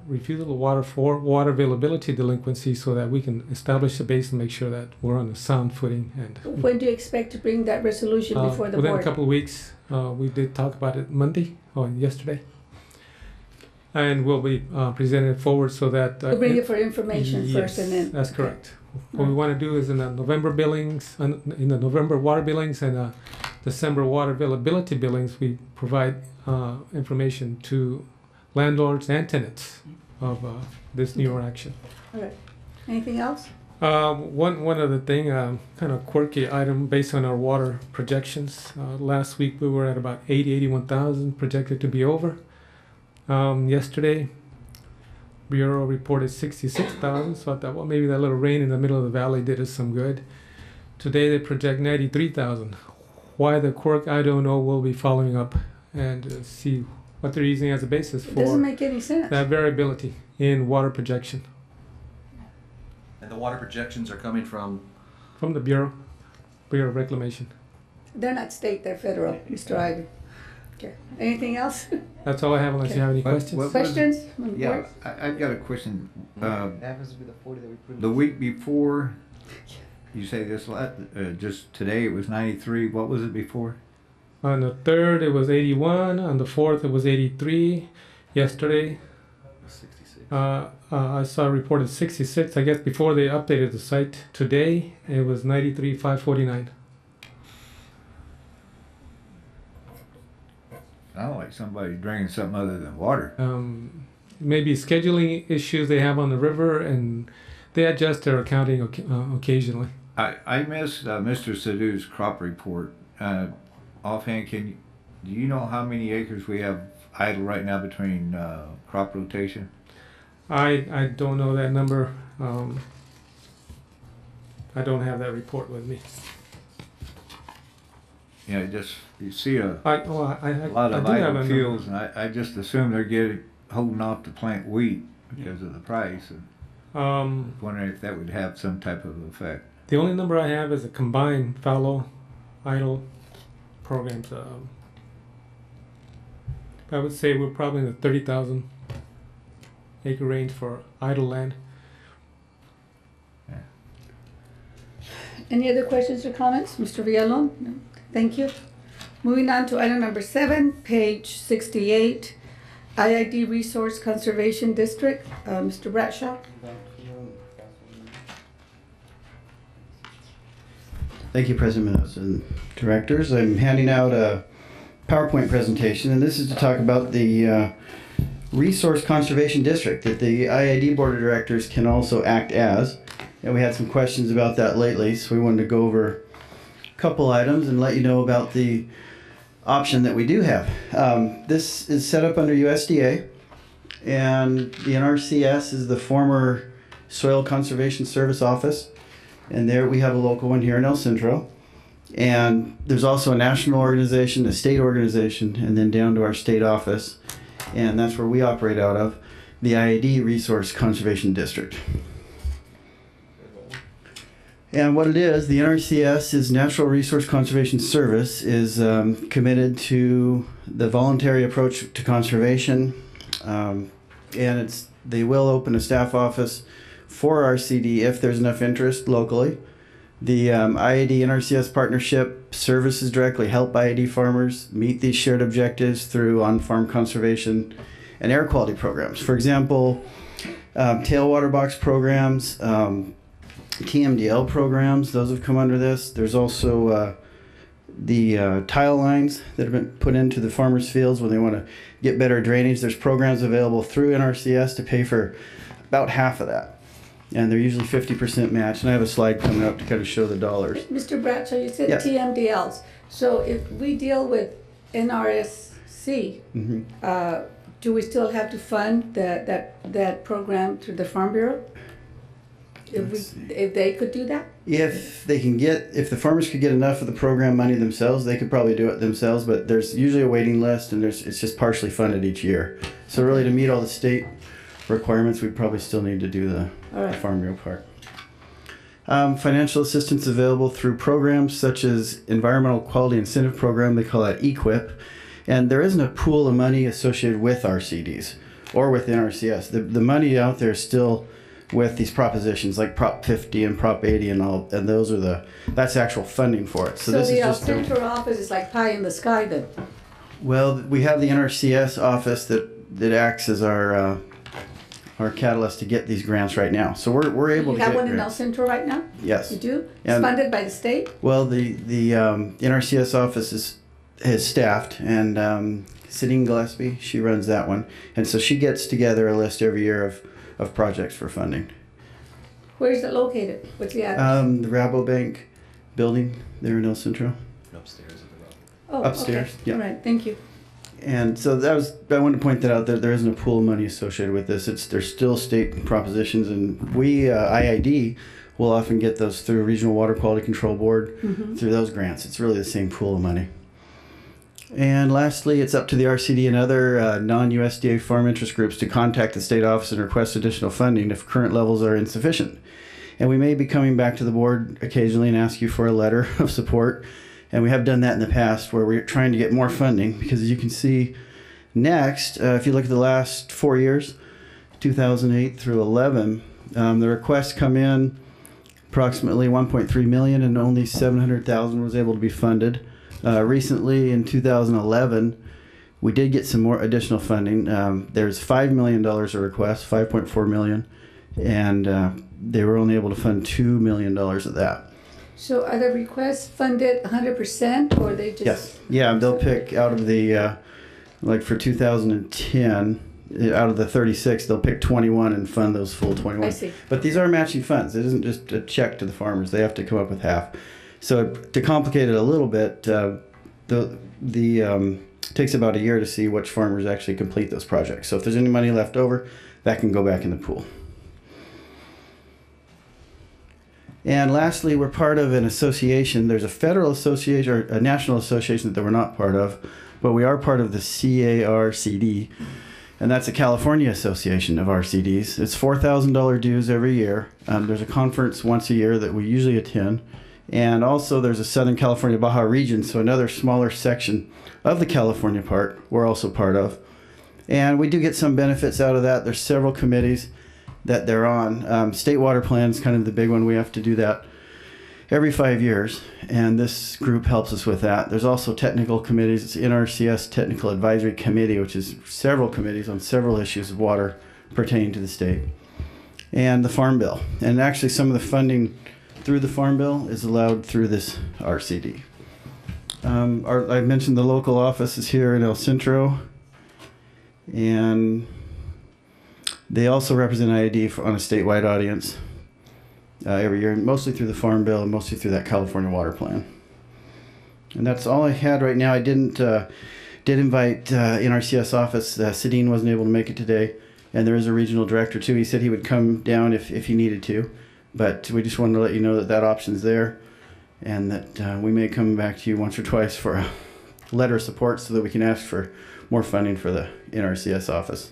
refusal of water for water availability delinquency so that we can establish a base and make sure that we're on a sound footing. And when do you expect to bring that resolution before the board? Within a couple of weeks. We did talk about it yesterday. And we'll be presenting it forward so that... we'll bring it for information first and then... That's correct. What we want to do is in the November billings, in the November water billings and December water availability billings, we provide information to landlords and tenants of this new action. All right. Anything else? One other thing, kind of quirky item based on our water projections. Last week we were at about 81,000 projected to be over. Yesterday, Bureau reported 66,000, so I thought, well, maybe that little rain in the middle of the valley did us some good. Today they project 93,000. Why the quirk, I don't know. We'll be following up and see what they're using as a basis for doesn't make any sense. That variability in water projection. And the water projections are coming from? From the Bureau of Reclamation. They're not state, they're federal, Mr. Ivy. Okay. Anything else? That's all I have unless you have any questions. Questions? Yeah, I've got a question. The week before, you say this just today it was 93. What was it before? On the 3rd it was 81. On the 4th it was 83. Yesterday 66. I saw reported 66. I guess before they updated the site. Today it was 93,549. Sound like somebody's drinking something other than water. Maybe scheduling issues they have on the river, and they adjust their accounting occasionally. I missed Mr. Sadhu's crop report. Offhand, do you know how many acres we have idle right now between crop rotation? I don't know that number. I don't have that report with me. Yeah, you see a lot of idle fields, and I just assume they're holding off to plant wheat because of the price. And wondering if that would have some type of effect. The only number I have is a combined fallow, idle programs. I would say we're probably in the 30,000 acre range for idle land. Yeah. Any other questions or comments? Mr. Villalon? No. Thank you. Moving on to item number 7, page 68, IID Resource Conservation District. Mr. Bradshaw. Thank you, President and Directors. I'm handing out a PowerPoint presentation, and this is to talk about the Resource Conservation District that the IID Board of Directors can also act as. And we had some questions about that lately, so we wanted to go over a couple items and let you know about the option that we do have. This is set up under USDA, and the NRCS is the former Soil Conservation Service Office. And there we have a local one here in El Centro. And there's also a national organization, a state organization, and then down to our state office. And that's where we operate out of, the IID Resource Conservation District. And what it is, the NRCS is Natural Resource Conservation Service, is committed to the voluntary approach to conservation. And it's They will open a staff office for RCD if there's enough interest locally. The IID NRCS partnership services directly help IID farmers meet these shared objectives through on-farm conservation and air quality programs. For example, tailwater box programs, TMDL programs, those have come under this. There's also the tile lines that have been put into the farmers' fields when they want to get better drainage. There's programs available through NRCS to pay for about half of that. And they're usually 50% match. And I have a slide coming up to kind of show the dollars. Mr. Bradshaw, you said Yes. TMDLs. So if we deal with NRSC, do we still have to fund that program through the Farm Bureau? If they could do that? If the farmers could get enough of the program money themselves, they could probably do it themselves, but there's usually a waiting list and it's just partially funded each year. So really to meet all the state requirements, we'd probably still need to do the Farm Bureau part. Financial assistance available through programs such as Environmental Quality Incentive Program, they call that EQIP, and there isn't a pool of money associated with RCDs or with NRCS. The money out there is still with these propositions like Prop 50 and Prop 80 and all, and those are that's actual funding for it. So this the is just Centro office is like pie in the sky then? Well, we have the NRCS office that acts as our catalyst to get these grants right now. So we're able to get grants. You have one in El Centro right now? Yes. You do? It's And- funded by the state? Well, the NRCS office is staffed, and Sadine Gillespie, she runs that one, and so she gets together a list every year of projects for funding. Where is it located? What's the address? The Rabobank building there in El Centro. Upstairs at the Oh, upstairs, okay. yeah. All right, thank you. And so I wanted to point that out, that there isn't a pool of money associated with this. There's still state propositions, and we, IID, will often get those through Regional Water Quality Control Board, through those grants. It's really the same pool of money. And lastly, it's up to the RCD and other non-USDA farm interest groups to contact the state office and request additional funding if current levels are insufficient. And we may be coming back to the board occasionally and ask you for a letter of support. And we have done that in the past where we're trying to get more funding, because as you can see next, if you look at the last 4 years, 2008 through 11, the requests come in approximately 1.3 million and only 700,000 was able to be funded. Recently in 2011, we did get some more additional funding. There's $5 million of requests, 5.4 million, and they were only able to fund $2 million of that. So are the requests funded 100% or they just? Yes. Yeah, they'll pick out of the, like for 2010, out of the 36, they'll pick 21 and fund those full 21. I see. But these are matching funds. It isn't just a check to the farmers. They have to come up with half. So to complicate it a little bit, takes about a year to see which farmers actually complete those projects. So if there's any money left over, that can go back in the pool. And lastly, we're part of an association. There's a federal association or a national association that we're not part of, but we are part of the CARCD, and that's a California Association of RCDs. It's $4,000 dues every year. There's a conference once a year that we usually attend. And also there's a Southern California Baja region, so another smaller section of the California part we're also part of. And we do get some benefits out of that. There's several committees that they're on. State water plan is kind of the big one. We have to do that every 5 years, and this group helps us with that. There's also technical committees. It's NRCS Technical Advisory Committee, which is several committees on several issues of water pertaining to the state. And the Farm Bill. And actually some of the funding through the Farm Bill is allowed through this RCD. I mentioned the local office is here in El Centro, and they also represent IID on a statewide audience every year, mostly through the Farm Bill and mostly through that California Water Plan. And that's all I had right now. I did invite NRCS office. Sadine wasn't able to make it today, and there is a regional director too. He said he would come down if he needed to. But we just wanted to let you know that that option's there, and that we may come back to you once or twice for a letter of support so that we can ask for more funding for the NRCS office.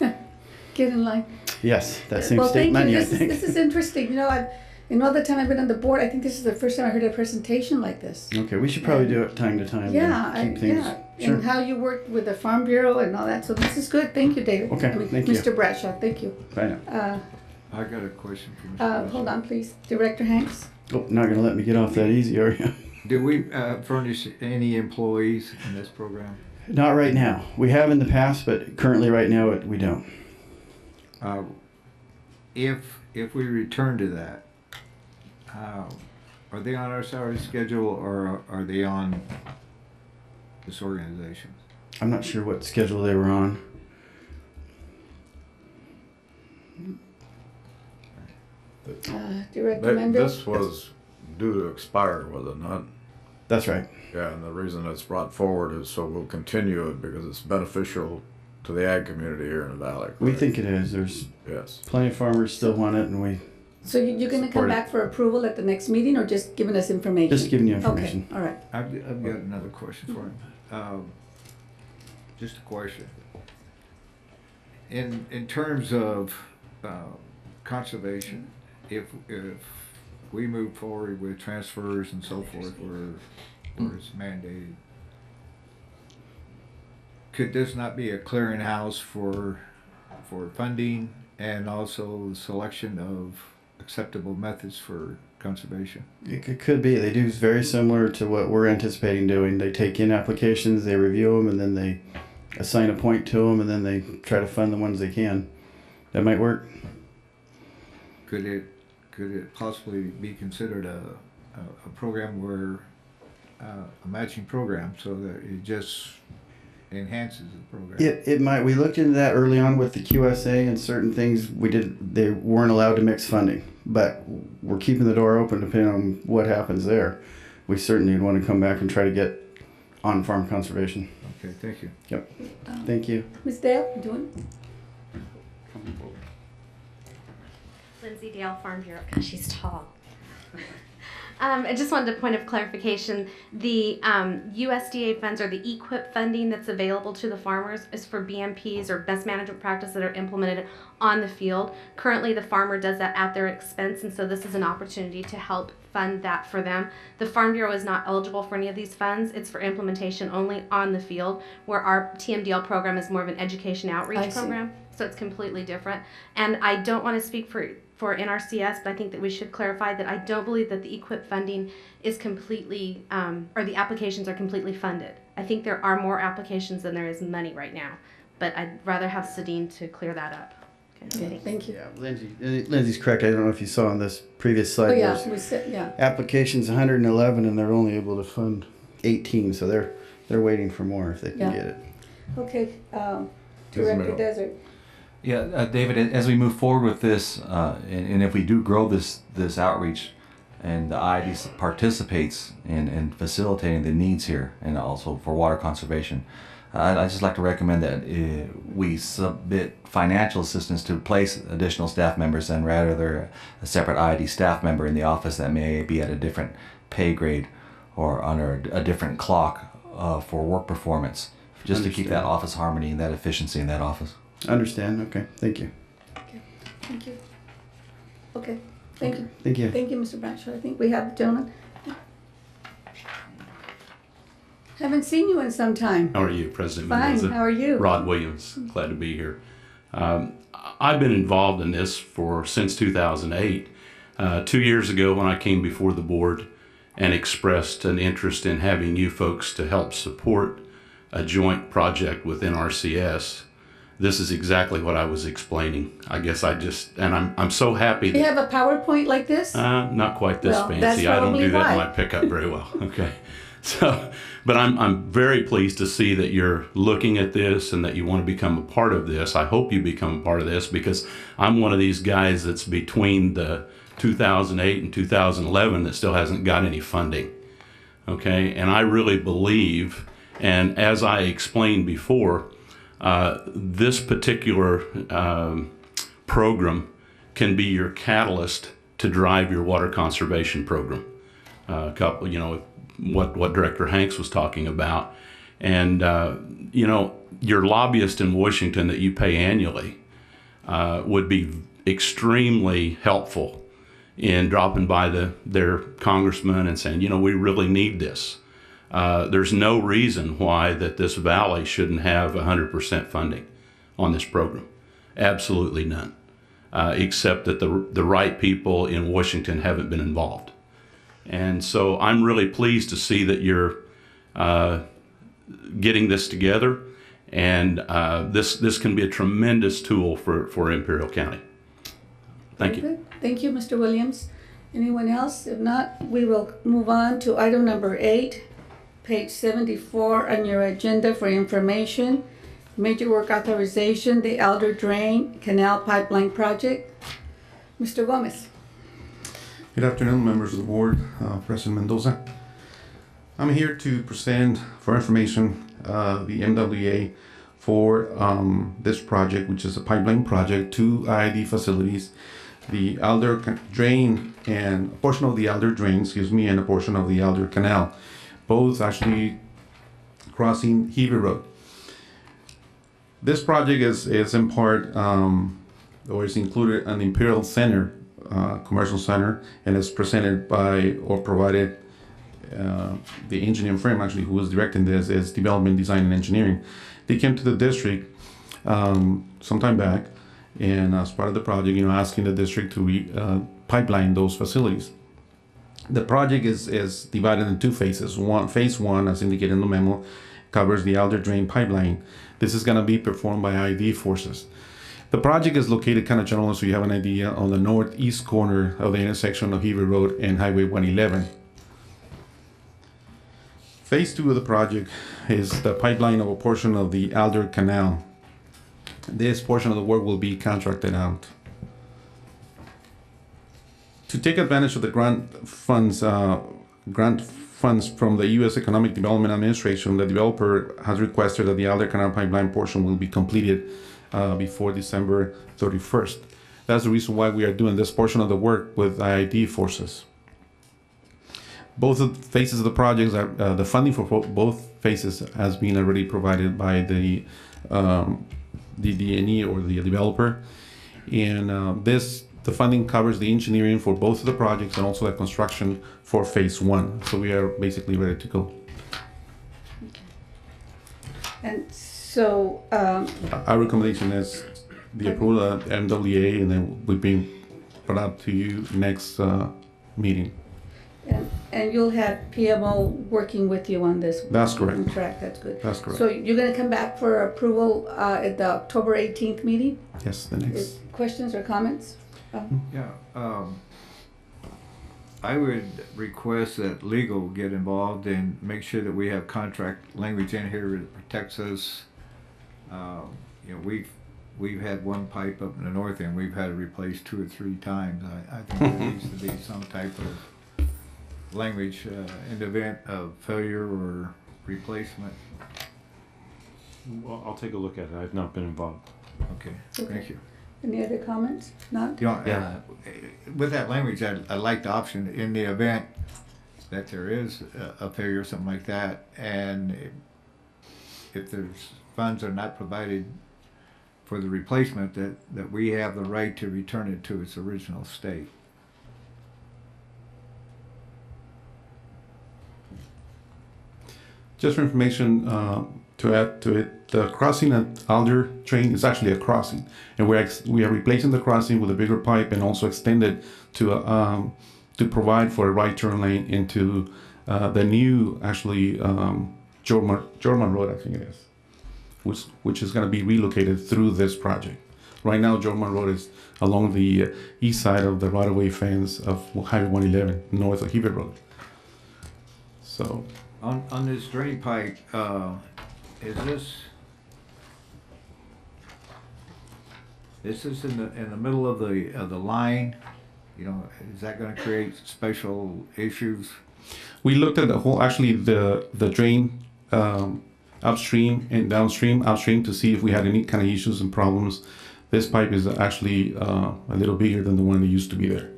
Get in line. Yes, that seems Well, state thank money, you. I think. This is interesting. You know, in all the time I've been on the board, I think this is the first time I heard a presentation like this. Okay, we should probably do it time to time. Yeah, to keep things. yeah. Sure. And how you worked with the Farm Bureau and all that. So this is good. Thank you, David. Okay, thank you. Mr. Bradshaw, thank you. Bye now. I got a question for Mr. Hold on, please. Director Hanks. Oh, not gonna let me get off that easy, are you? Do we furnish any employees in this program? Not right now. We have in the past, but currently right now we don't. If we return to that, are they on our salary schedule or are they on this organization? I'm not sure what schedule they were on. Director Mendel. This was due to expire, was it not? That's right. Yeah, and the reason it's brought forward is so we'll continue it because it's beneficial to the ag community here in the valley. We think it is. There's plenty of farmers still want it, and we. So you're going to come back for approval at the next meeting, or just giving us information? Just giving you information. Okay, all right. I've got another question for him. Just a question. In terms of conservation, if we move forward with transfers and so forth, where it's mandated, could this not be a clearinghouse for funding and also selection of acceptable methods for conservation? It could be. They do very similar to what we're anticipating doing. They take in applications, they review them, and then they assign a point to them, and then they try to fund the ones they can. That might work. Could it possibly be considered a program where a matching program so that it just enhances the program? It might. We looked into that early on with the QSA and certain things they weren't allowed to mix funding, but we're keeping the door open depending on what happens there. We certainly would want to come back and try to get on-farm conservation. Okay, thank you. Yep. Thank you. Ms. Dale, you doing? Lindsay Dale, Farm Bureau. Gosh, she's tall. I just wanted a point of clarification. The USDA funds or the EQIP funding that's available to the farmers is for BMPs or best management practices that are implemented on the field. Currently, the farmer does that at their expense, and so this is an opportunity to help fund that for them. The Farm Bureau is not eligible for any of these funds. It's for implementation only on the field, where our TMDL program is more of an education outreach program. So it's completely different. And I don't want to speak for NRCS, but I think that we should clarify that I don't believe that the EQIP funding is completely, or the applications are completely funded. I think there are more applications than there is money right now, but I'd rather have Sadine to clear that up. Okay, thank you. Yeah, Lindsay's correct. I don't know if you saw on this previous slide. Oh, yeah, we said, yeah. Applications 111, and they're only able to fund 18, so they're waiting for more if they can get it. Okay, Director Desert. Yeah, David, as we move forward with this, and if we do grow this outreach, and the IID participates in facilitating the needs here, and also for water conservation, I'd just like to recommend that we submit financial assistance to place additional staff members, and rather they're a separate IID staff member in the office that may be at a different pay grade or under a different clock for work performance, just to keep that office harmony and that efficiency in that office. Understand. Okay. Thank you. Okay. Thank you. Okay. Thank you. Thank you. Thank you, Mr. Bradshaw. I think we have the gentleman. Haven't seen you in some time. How are you, President Fine. Mendoza? How are you? Rod Williams. Glad to be here. I've been involved in this since 2008. 2 years ago when I came before the board and expressed an interest in having you folks to help support a joint project with NRCS. This is exactly what I was explaining. I guess I'm so happy You have a PowerPoint like this? not quite this Well, fancy. that's I don't do that probably in why. my pickup very well. Okay. So, but I'm very pleased to see that you're looking at this and that you want to become a part of this. I hope you become a part of this because I'm one of these guys that's between the 2008 and 2011 that still hasn't got any funding. Okay. And I really believe, and as I explained before, this particular program can be your catalyst to drive your water conservation program. What Director Hanks was talking about, and your lobbyist in Washington that you pay annually would be extremely helpful in dropping by their congressman and saying, you know, we really need this. There's no reason why that this valley shouldn't have 100% funding on this program. Absolutely none, except that the right people in Washington haven't been involved. And so I'm really pleased to see that you're getting this together, and this can be a tremendous tool for Imperial County. Thank you. Good. Thank you, Mr. Williams. Anyone else? If not, we will move on to item number 8, page 74 on your agenda for information. Major work authorization, the Elder Drain Canal Pipeline Project. Mr. Gomez. Good afternoon, members of the board, President Mendoza. I'm here to present for information the MWA for this project, which is a pipeline project, 2 IID facilities, the Elder Drain and a portion of the Elder Drain, and a portion of the Elder Canal, both actually crossing Heber Road. This project is in part, or is included an Imperial Center, commercial center, and is presented by or provided the engineering firm actually who was directing this is Development, Design, and Engineering. They came to the district some time back, and as part of the project, asking the district to pipeline those facilities. The project is divided in 2 phases. Phase 1, as indicated in the memo, covers the Elder Drain pipeline. This is going to be performed by IID forces. The project is located kind of general, so you have an idea, on the northeast corner of the intersection of Heber Road and Highway 111. Phase 2 of the project is the pipeline of a portion of the Elder Canal. This portion of the work will be contracted out. To take advantage of the grant funds from the U.S. Economic Development Administration, the developer has requested that the Elder Canal pipeline portion will be completed before December 31st. That's the reason why we are doing this portion of the work with IID forces. Both of the phases of the projects, the funding for both phases has been already provided by the DNE or the developer, and the funding covers the engineering for both of the projects and also the construction for phase 1. So we are basically ready to go. Okay. And so our recommendation is the approval of MWA, and then we'll be brought up to you next meeting. And you'll have PMO working with you on this. That's correct. On track. That's good. That's correct. So you're going to come back for approval at the October 18th meeting? Yes, the next. Questions or comments? Yeah, I would request that legal get involved and make sure that we have contract language in here that protects us. We've had one pipe up in the north end we've had to replace 2 or 3 times. I think there needs to be some type of language in the event of failure or replacement. Well, I'll take a look at it. I've not been involved. Okay. Thank you. Any other comments? Not? Yeah. With that language, I like the option in the event that there is a failure or something like that, and if there's funds are not provided for the replacement, that we have the right to return it to its original state. Just for information to add to it, the crossing at Elder Drain is actually a crossing, and we are replacing the crossing with a bigger pipe and also extended to provide for a right turn lane into the new Jorman Road, I think it is, which is going to be relocated through this project. Right now, Jorman Road is along the east side of the right-of-way fence of Highway 111, north of Heber Road. So. On this drain pipe, is this in the middle of the line? Is that going to create special issues? We looked at the whole, the drain upstream and downstream, upstream, to see if we had any kind of issues and problems. This pipe is actually a little bigger than the one that used to be there.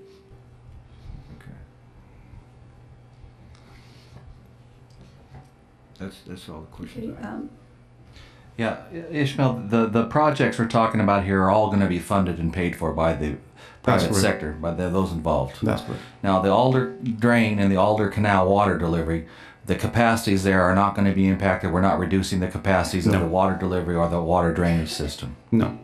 That's all the questions I have. Yeah, Ishmael, the projects we're talking about here are all going to be funded and paid for by the private sector, by those involved. That's correct. Now, the Alder Drain and the Alder Canal water delivery, the capacities there are not going to be impacted. We're not reducing the capacities of the water delivery or the water drainage system. No.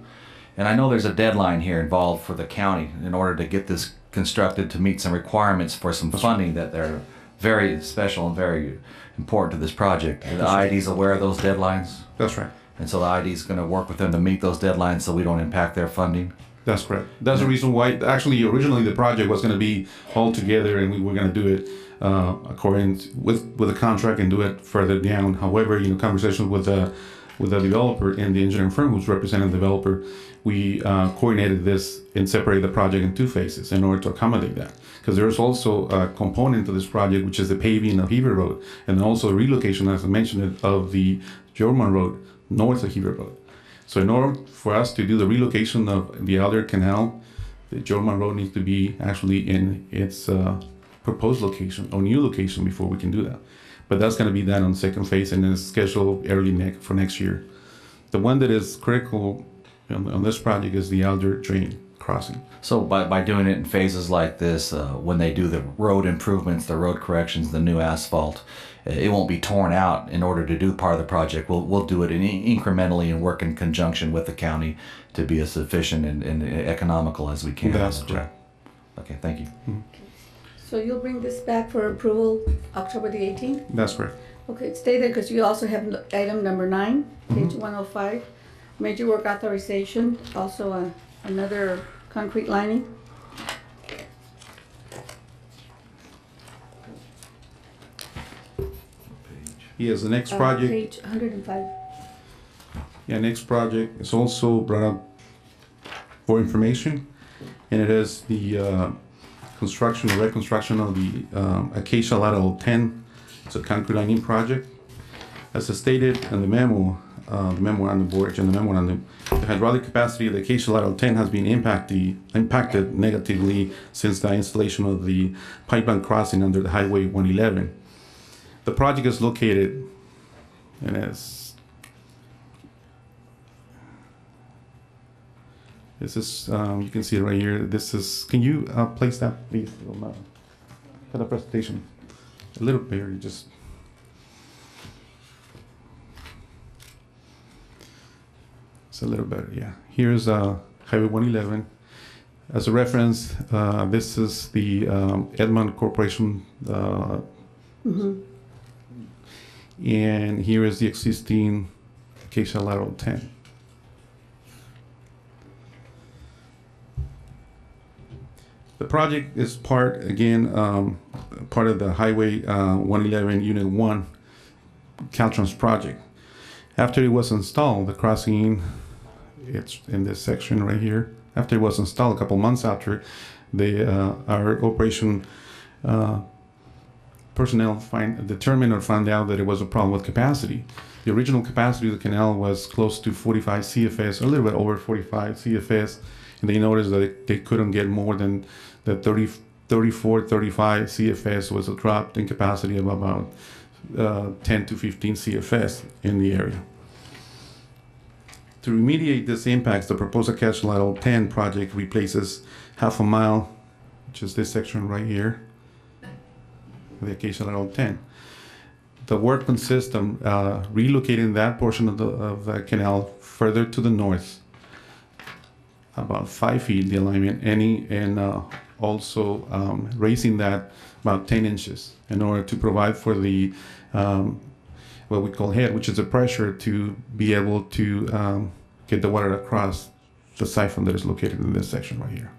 And I know there's a deadline here involved for the county in order to get this constructed to meet some requirements for some funding that they're very special and very important to this project. The IID is aware of those deadlines? That's right. And so the IID is going to work with them to meet those deadlines so we don't impact their funding? That's correct. That's the reason why, actually, originally the project was going to be all together and we were going to do it according with the contract and do it further down. However, conversations with the developer and the engineering firm who's representing the developer, we coordinated this and separated the project in two phases in order to accommodate that. Because there's also a component to this project, which is the paving of Heber Road, and also a relocation, as I mentioned, of the German Road north of Heber Road. So in order for us to do the relocation of the Alder Canal, the German Road needs to be actually in its proposed location or new location before we can do that. But that's going to be done on the second phase and is scheduled early for next year. The one that is critical on this project is the Alder Drain crossing. So by doing it in phases like this, when they do the road improvements, the road corrections, the new asphalt, it won't be torn out in order to do part of the project. We'll do it incrementally and work in conjunction with the county to be as efficient and economical as we can. That's correct. Okay, thank you. Mm-hmm. So you'll bring this back for approval October the 18th? That's correct. Okay, stay there because you also have item number 9, page 105, major work authorization, also another concrete lining. Yes, the next project. Page 105. Yeah, next project is also brought up for information, and it is the construction or reconstruction of the Acacia Lateral 10. It's a concrete lining project. As stated in the memo on the board and the memo on the hydraulic capacity of the Acacia Lateral 10 has been impacted negatively since the installation of the pipeline crossing under the Highway 111. The project is located, and this is you can see it right here. This is. Can you place that, please, for the presentation? A little bigger, just. It's a little better, yeah. Here's Highway 111. As a reference, this is the Edmond Corporation. And here is the existing Acacia Lateral 10. The project is part of the Highway 111 Unit 1 Caltrans project. After it was installed, the crossing, it's in this section right here. After it was installed, a couple months after, our operation personnel found out that it was a problem with capacity. The original capacity of the canal was close to 45 CFS, a little bit over 45 CFS, and they noticed that they couldn't get more than the 34, 35 CFS was a drop in capacity of about 10 to 15 CFS in the area. To remediate this impacts, the proposed Acacia Lateral 10 project replaces half a mile, which is this section right here, the Acacia Lateral 10. The work consists of relocating that portion of the canal further to the north, about 5 feet the alignment, and also raising that about 10 inches in order to provide for the what we call head, which is the pressure to be able to get the water across the siphon that is located in this section right here.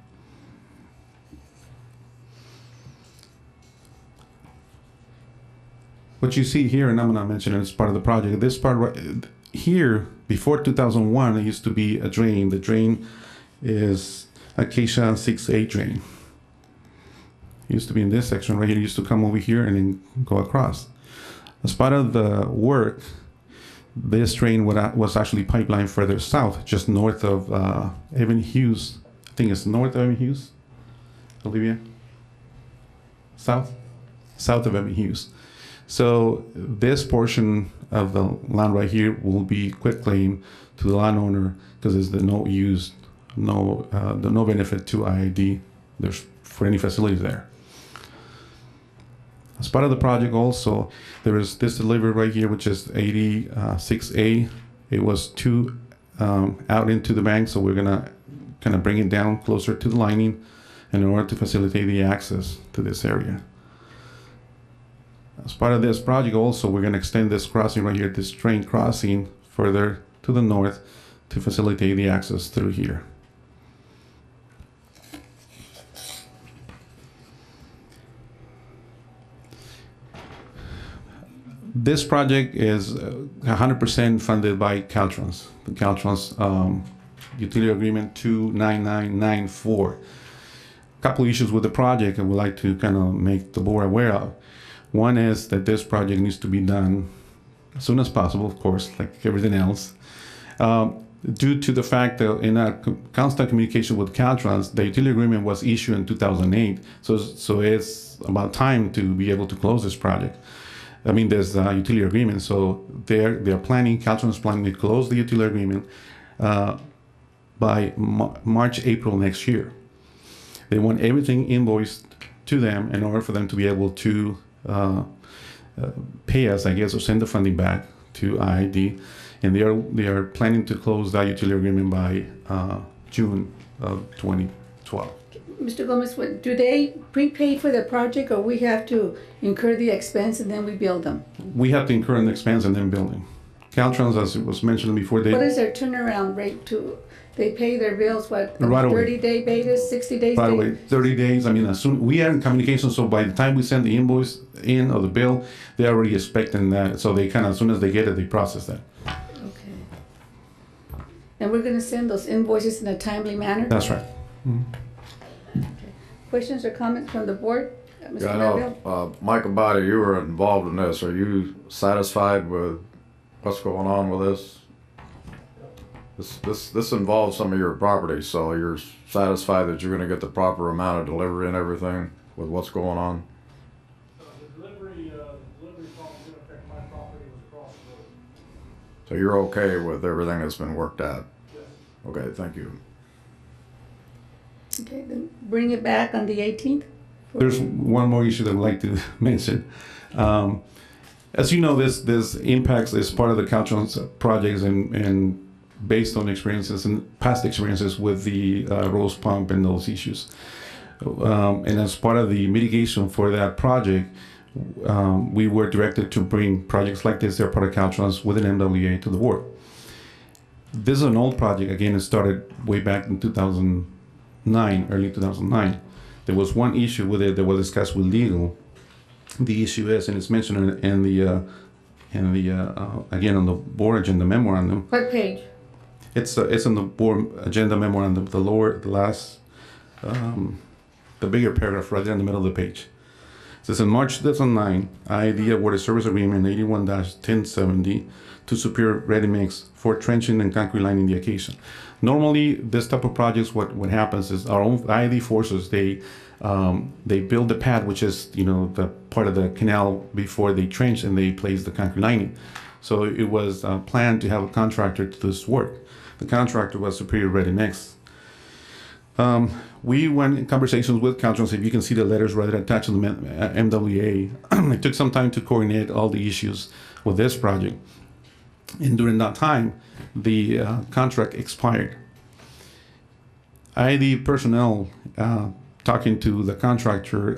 What you see here, and I'm going to mention it as part of the project, this part right here, before 2001, it used to be a drain. The drain is Acacia 6A drain. It used to be in this section right here. It used to come over here and then go across. As part of the work, this drain was actually pipelined further south, just north of Evan Hughes. I think it's north of Evan Hughes, Olivia? South? South of Evan Hughes. So this portion of the land right here will be quitclaimed to the landowner because it's the no use no benefit to IID there's for any facilities there. As part of the project also, there is this delivery right here, which is 86A. It was too out into the bank, so we're gonna kind of bring it down closer to the lining in order to facilitate the access to this area. As part of this project also, we're gonna extend this crossing right here, this train crossing further to the north to facilitate the access through here. This project is 100% funded by Caltrans. The Caltrans utility agreement 29994. A couple issues with the project I would like to kind of make the board aware of. One is that this project needs to be done as soon as possible, of course, like everything else. Due to the fact that in our constant communication with Caltrans, the utility agreement was issued in 2008, so it's about time to be able to close this project. I mean, there's a utility agreement, so they're planning, Caltrans is planning to close the utility agreement by March, April next year. They want everything invoiced to them in order for them to be able to pay us, I guess, or send the funding back to IID. And they are planning to close that utility agreement by June of 2012. Mr. Gomez, do they prepay for the project, or we have to incur the expense and then we bill them? We have to incur an expense and then building. Caltrans, as it was mentioned before, What is their turnaround rate to? They pay their bills, what, right 30-day basis, 60 days? By the way, 30 days. I mean, as soon we are in communication, so by the time we send the invoice in or the bill, they're already expecting that. So they kind of, as soon as they get it, they process that. Okay. And we're going to send those invoices in a timely manner? That's right. Mm-hmm. Questions or comments from the board? Mr. Yeah, I know, Michael Body, you were involved in this. Are you satisfied with what's going on with this? This involves some of your property, so you're satisfied that you're going to get the proper amount of delivery and everything with what's going on? The delivery problem did affect my property was across the road. So you're okay with everything that's been worked out? Yes. Okay, thank you. Okay, then bring it back on the 18th. There's one more issue that I'd like to mention. As you know, this impacts is part of the Caltrans projects and based on experiences and past experiences with the Rose Pump and those issues. And as part of the mitigation for that project, we were directed to bring projects like this, they're part of Caltrans, with an MWA to the board. This is an old project. Again, it started way back in 2009, early 2009. There was one issue with it that was discussed with legal. The issue is, and it's mentioned in the again on the board agenda memorandum. What page? It's in the board agenda memorandum, the last, the bigger paragraph right there in the middle of the page. It says in March 2009, IID awarded service agreement 81-1070 to Superior Ready Mix for trenching and concrete lining the occasion. Normally, this type of projects, what happens is our own IID forces, they build the pad, which is, the part of the canal before they trench and they place the concrete lining. So it was planned to have a contractor to do this work. The contractor was Superior Ready Mix. We went in conversations with Caltrans. If you can see the letters right attached to the MWA, it took some time to coordinate all the issues with this project. And during that time, the contract expired. IID personnel talking to the contractor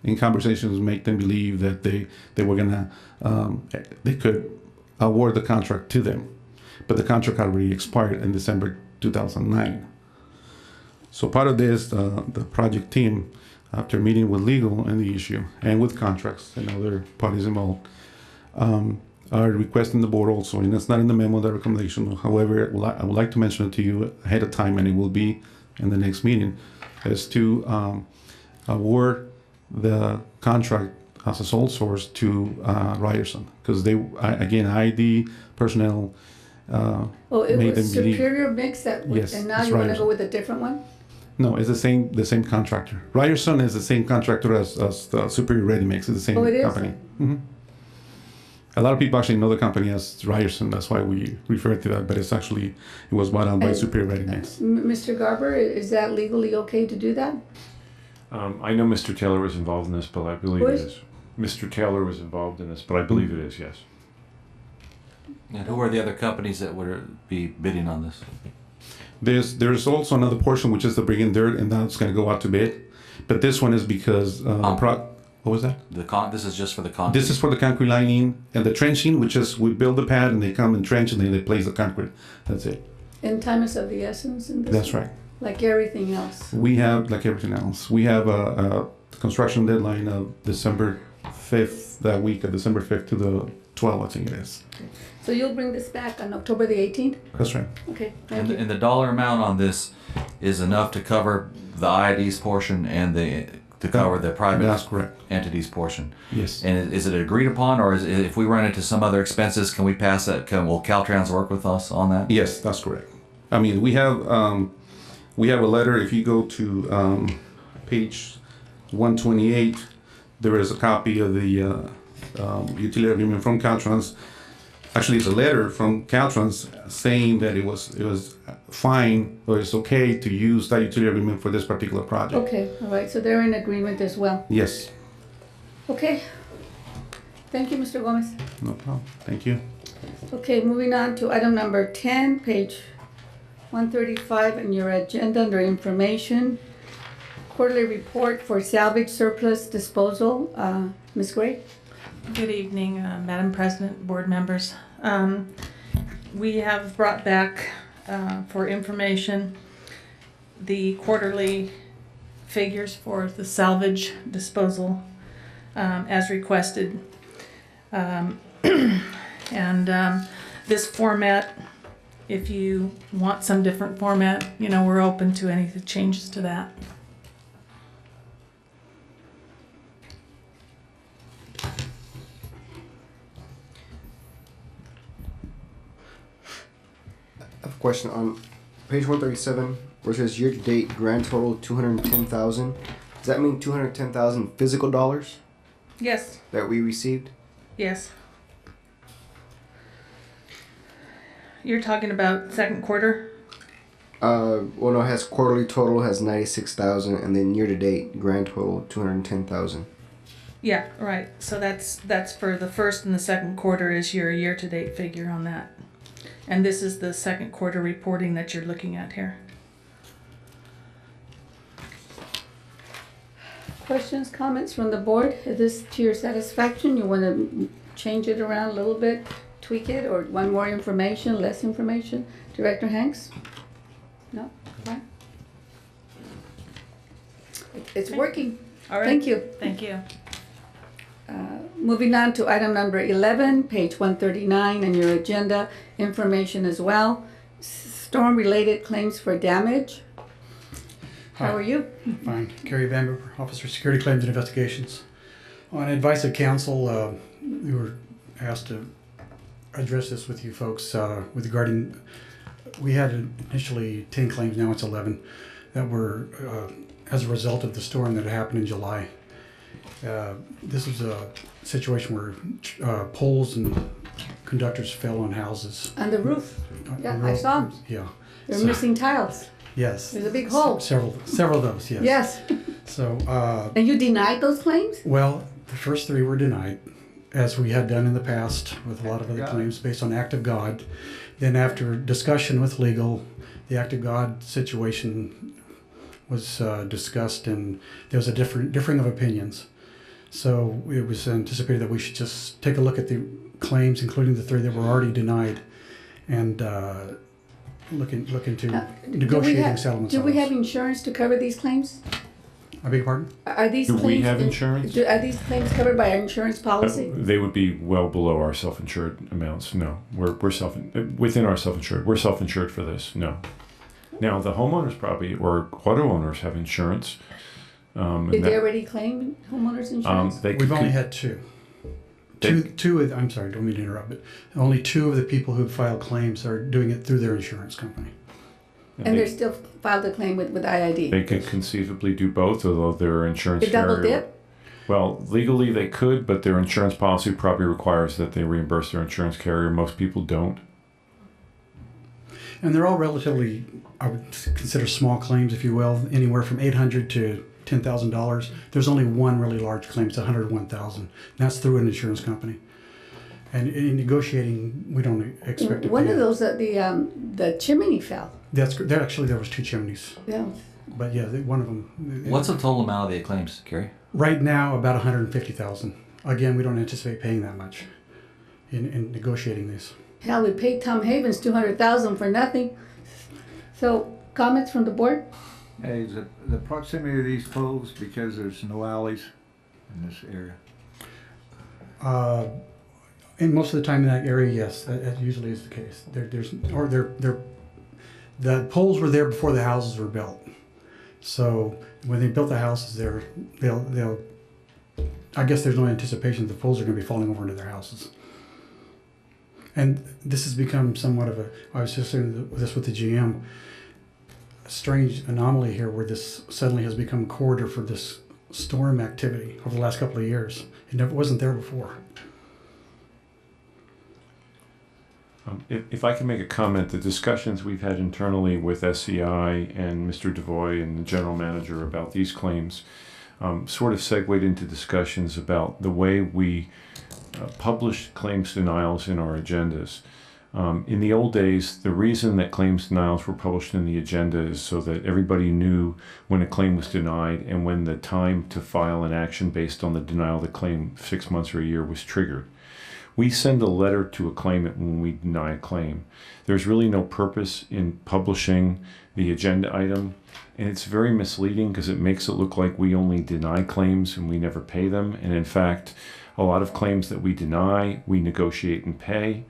in conversations make them believe that they were gonna they could award the contract to them, but the contract already expired in December 2009. So part of this, the project team, after meeting with legal on the issue and with contracts and other parties involved, are requesting the board also, and it's not in the memo, the recommendation. However, I would like to mention it to you ahead of time, and it will be in the next meeting, is to award the contract as a sole source to Ryerson, because they, again, IID personnel It made was them believe. Superior Mix that, Yes, and now it's you want to Ryerson. go with a different one? No, it's the same contractor. Ryerson is the same contractor as the Superior Ready Mix. It's the same Oh, it is? company. Mm-hmm. A lot of people actually know the company as Ryerson. That's why we refer to that. But it was bought out by Superior Ready Mix. Mr. Garber, is that legally okay to do that? I know Mr. Taylor was involved in this, but I believe it is. Mr. Taylor was involved in this, but I believe it is, yes. And who are the other companies that would be bidding on this? There's also another portion which is the bring in dirt, and that's going to go out to bid. But this one is because what was that? This is just for the concrete. This is for the concrete lining and the trenching, which is we build the pad and they come and trench and then they place the concrete. That's it. And time is of the essence in this? That's right. Like everything else? We have, like everything else, we have a construction deadline of December 5th, that week of December 5th to the 12th, I think it is. So you'll bring this back on October the 18th? That's right. Okay, thank And you. and the dollar amount on this is enough to cover the IID's portion and to cover the private That's correct. entity's portion. Yes. And is it agreed upon, or is it, if we run into some other expenses, can we pass that? Will Caltrans work with us on that? Yes, that's correct. I mean, we have a letter. If you go to page 128, there is a copy of the utility agreement from Caltrans. Actually, it's a letter from Caltrans saying that it was fine, or it's okay to use that utility agreement for this particular project. Okay, all right, so they're in agreement as well. Yes. Okay. Thank you, Mr. Gomez. No problem. Thank you. Okay, moving on to item number 10, page 135 in your agenda under information. Quarterly report for salvage surplus disposal. Ms. Gray? Good evening, Madam President, board members. We have brought back for information the quarterly figures for the salvage disposal as requested. This format, if you want some different format, we're open to any changes to that. I have a question on page 137 where it says year-to-date grand total 210,000. Does that mean 210,000 physical dollars? Yes. That we received? Yes. You're talking about second quarter? Well, no, it has quarterly total has 96,000, and then year-to-date grand total 210,000. Yeah, right. So that's for the first and the second quarter is your year-to-date figure on that. And this is the second quarter reporting that you're looking at here. Questions, comments from the board? Is this to your satisfaction? You want to change it around a little bit, tweak it, or want more information, less information? Director Hanks? No? Fine. It's working. All right. Thank you. Thank you. Moving on to item number 11, page 139 on your agenda, information as well. Storm-related claims for damage. How are you? Fine. Gary Van Booper, Officer of Security Claims and Investigations. On advice of counsel, we were asked to address this with you folks with regarding, we had initially 10 claims, now it's 11, that were as a result of the storm that happened in July. This was a situation where poles and conductors fell on houses. On the roof. Yeah, I saw them. Yeah. They're missing tiles. Yes. There's a big hole. Several of those, yes. Yes. So. And you denied those claims? Well, the first three were denied, as we had done in the past with a lot of other claims based on act of God. Then after discussion with legal, the act of God situation was discussed, and there was a differing of opinions. So it was anticipated that we should just take a look at the claims, including the three that were already denied, and look into negotiating settlements. Do we have insurance to cover these claims? I beg your pardon? Are these Do claims we have insurance? Are these claims covered by our insurance policy? They would be well below our self-insured amounts. No, we're within our self-insured. We're self-insured for this. No. Now the homeowners probably or auto owners have insurance. Did they already claim homeowners insurance? We've only had two. I'm sorry, don't mean to interrupt, but only two of the people who filed claims are doing it through their insurance company. And they're still filed a claim with IID? They can conceivably do both, although their insurance The double carrier. dip? Well, legally they could, but their insurance policy probably requires that they reimburse their insurance carrier. Most people don't. And they're all relatively, I would consider small claims, if you will, anywhere from $800 to $10,000. There's only one really large claim, it's $101,000. And that's through an insurance company. And in negotiating, we don't expect to One pay of it. those, the chimney fell. There was 2 chimneys. Yeah. But yeah, one of them. What's the total amount of the claims, Kerry? Right now, about $150,000. Again, we don't anticipate paying that much in negotiating these. Hell, we paid Tom Havens $200,000 for nothing. So, comments from the board? Hey, is the proximity of these poles because there's no alleys in this area? And most of the time in that area, yes, that usually is the case. The poles were there before the houses were built. So when they built the houses there, they'll I guess there's no anticipation that the poles are going to be falling over into their houses. And this has become somewhat of I was just saying this with the GM, a strange anomaly here where this suddenly has become a corridor for this storm activity over the last couple of years. It never wasn't there before. If I can make a comment, the discussions we've had internally with SCI and Mr. Devoy and the general manager about these claims sort of segued into discussions about the way we publish claims denials in our agendas. In the old days, the reason that claims denials were published in the agenda is so that everybody knew when a claim was denied and when the time to file an action based on the denial of the claim 6 months or a year was triggered. We send a letter to a claimant when we deny a claim. There's really no purpose in publishing the agenda item, and it's very misleading because it makes it look like we only deny claims and we never pay them. And in fact, a lot of claims that we deny, we negotiate and pay.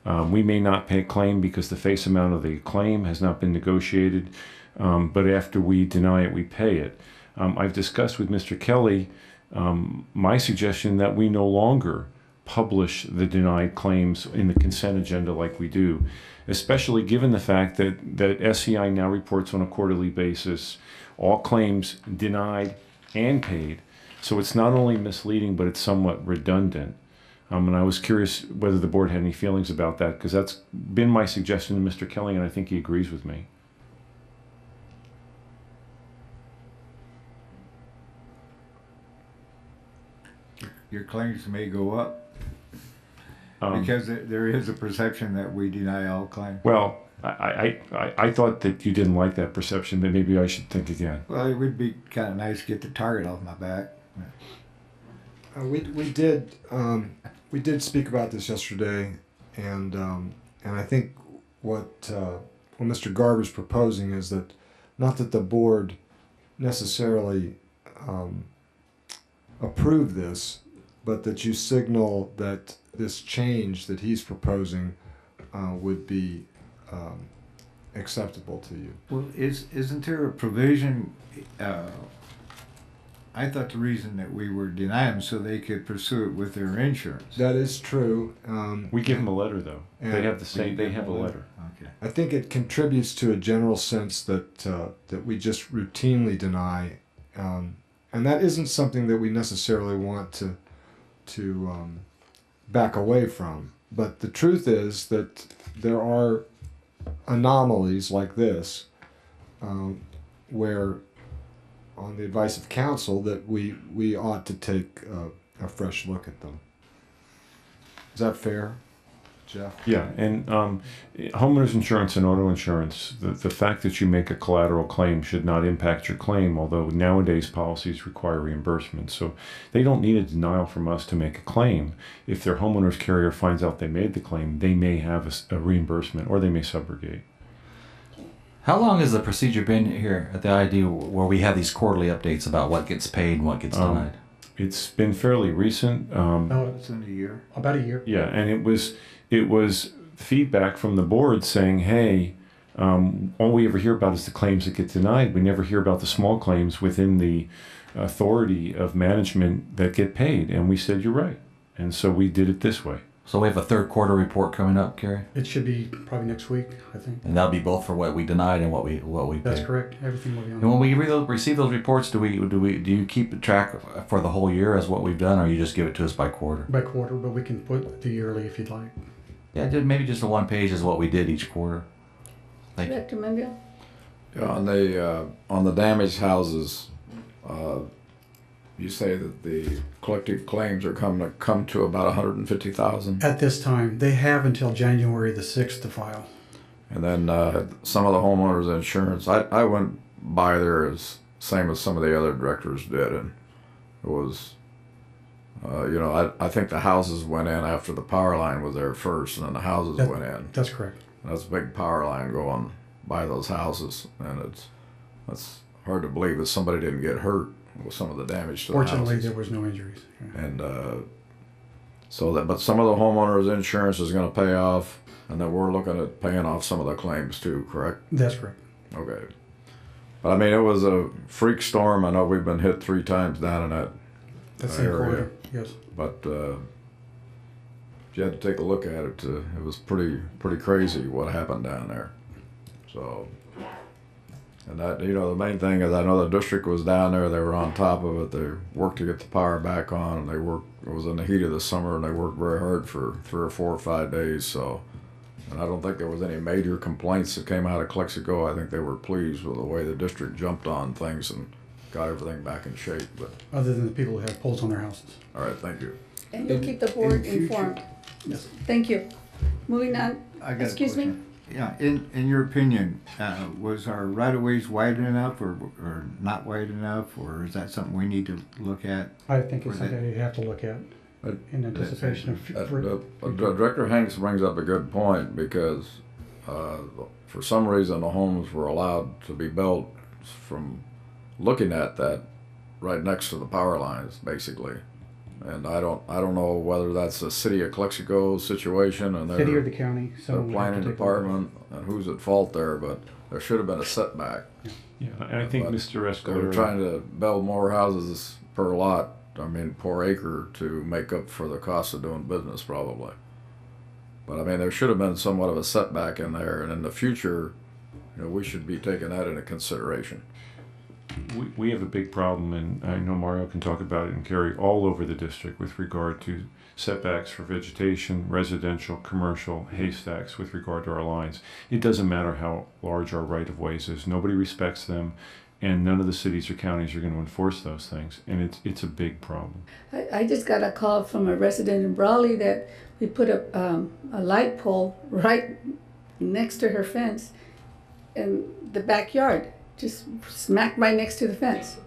We may not pay a claim because the face amount of the claim has not been negotiated, but after we deny it, we pay it. I've discussed with Mr. Kelly my suggestion that we no longer publish the denied claims in the consent agenda like we do, especially given the fact that SCI now reports on a quarterly basis all claims denied and paid. So it's not only misleading, but it's somewhat redundant. And I was curious whether the board had any feelings about that, because that's been my suggestion to Mr. Kelly, and I think he agrees with me. Your claims may go up because there is a perception that we deny all claims. Well, I thought that you didn't like that perception, but maybe I should think again. Well, it would be kind of nice to get the target off my back. We did speak about this yesterday, and I think what Mr. Garber's proposing is that not that the board necessarily approve this, but that you signal that this change that he's proposing would be acceptable to you. Well, isn't there a provision? I thought the reason that we were denying them so they could pursue it with their insurance. That is true. We give them a letter, though. They have the same. They have a letter. Okay. I think it contributes to a general sense that that we just routinely deny, and that isn't something that we necessarily want to back away from. But the truth is that there are anomalies like this, where, on the advice of counsel, that we ought to take a fresh look at them. Is that fair, Jeff? Yeah, and homeowners insurance and auto insurance, the fact that you make a collateral claim should not impact your claim, although nowadays policies require reimbursement. So they don't need a denial from us to make a claim. If their homeowners carrier finds out they made the claim, they may have a reimbursement, or they may subrogate. How long has the procedure been here at the IID where we have these quarterly updates about what gets paid and what gets denied? It's been fairly recent. It's in a year. About a year. Yeah, and it was feedback from the board saying, hey, all we ever hear about is the claims that get denied. We never hear about the small claims within the authority of management that get paid. And we said, you're right. And so we did it this way. So we have a third quarter report coming up, Kerry? It should be probably next week, I think. And that'll be both for what we denied and what we That's paid. correct. Everything will be on. And when we receive those reports, do you keep track for the whole year as what we've done, or you just give it to us by quarter? By quarter, but we can put the yearly if you'd like. Yeah, maybe just a one page is what we did each quarter. Thank you. Director Menville? Yeah, on the damaged houses, you say that the collective claims are come to about 150,000. At this time, they have until January the 6th to file. And then some of the homeowners insurance, I went by there as same as some of the other directors did, and it was, I think the houses went in after the power line was there first, and then the houses went in. That's correct. And that's a big power line going by those houses, and that's hard to believe that somebody didn't get hurt with some of the damage to the houses. Fortunately, there was no injuries. Yeah. And but some of the homeowners insurance is going to pay off, and then we're looking at paying off some of the claims too, correct? That's correct. Okay. But I mean, it was a freak storm. I know we've been hit 3 times down in that same area. corridor, yes. But if you had to take a look at it, it was pretty crazy what happened down there. So, and that, the main thing is I know the district was down there, they were on top of it, they worked to get the power back on, and it was in the heat of the summer, and they worked very hard for 3 or 4 or 5 days, so, and I don't think there was any major complaints that came out of Calexico. I think they were pleased with the way the district jumped on things and got everything back in shape, but. Other than the people who have poles on their houses. All right, thank you. And you'll keep the board informed. Yes. Thank you. Moving on. Excuse me? Yeah, in your opinion, was our right-of-ways wide enough or not wide enough, or is that something we need to look at? I think it's something you have to look at in anticipation of. Director Hanks brings up a good point, because for some reason the homes were allowed to be built from looking at that right next to the power lines, basically. And I don't know whether that's a city of Calexico situation and City or the county. their planning department and who's at fault there, but there should have been a setback. Yeah, and I think Mr. Escalera. They were trying to build more houses per lot, per acre, to make up for the cost of doing business, probably. But I mean, there should have been somewhat of a setback in there, and in the future, we should be taking that into consideration. We have a big problem, and I know Mario can talk about it and Kerry, all over the district with regard to setbacks for vegetation, residential, commercial, haystacks with regard to our lines. It doesn't matter how large our right-of-ways is. Nobody respects them, and none of the cities or counties are going to enforce those things, and it's a big problem. I just got a call from a resident in Brawley that we put a light pole right next to her fence in the backyard. Just smack right next to the fence.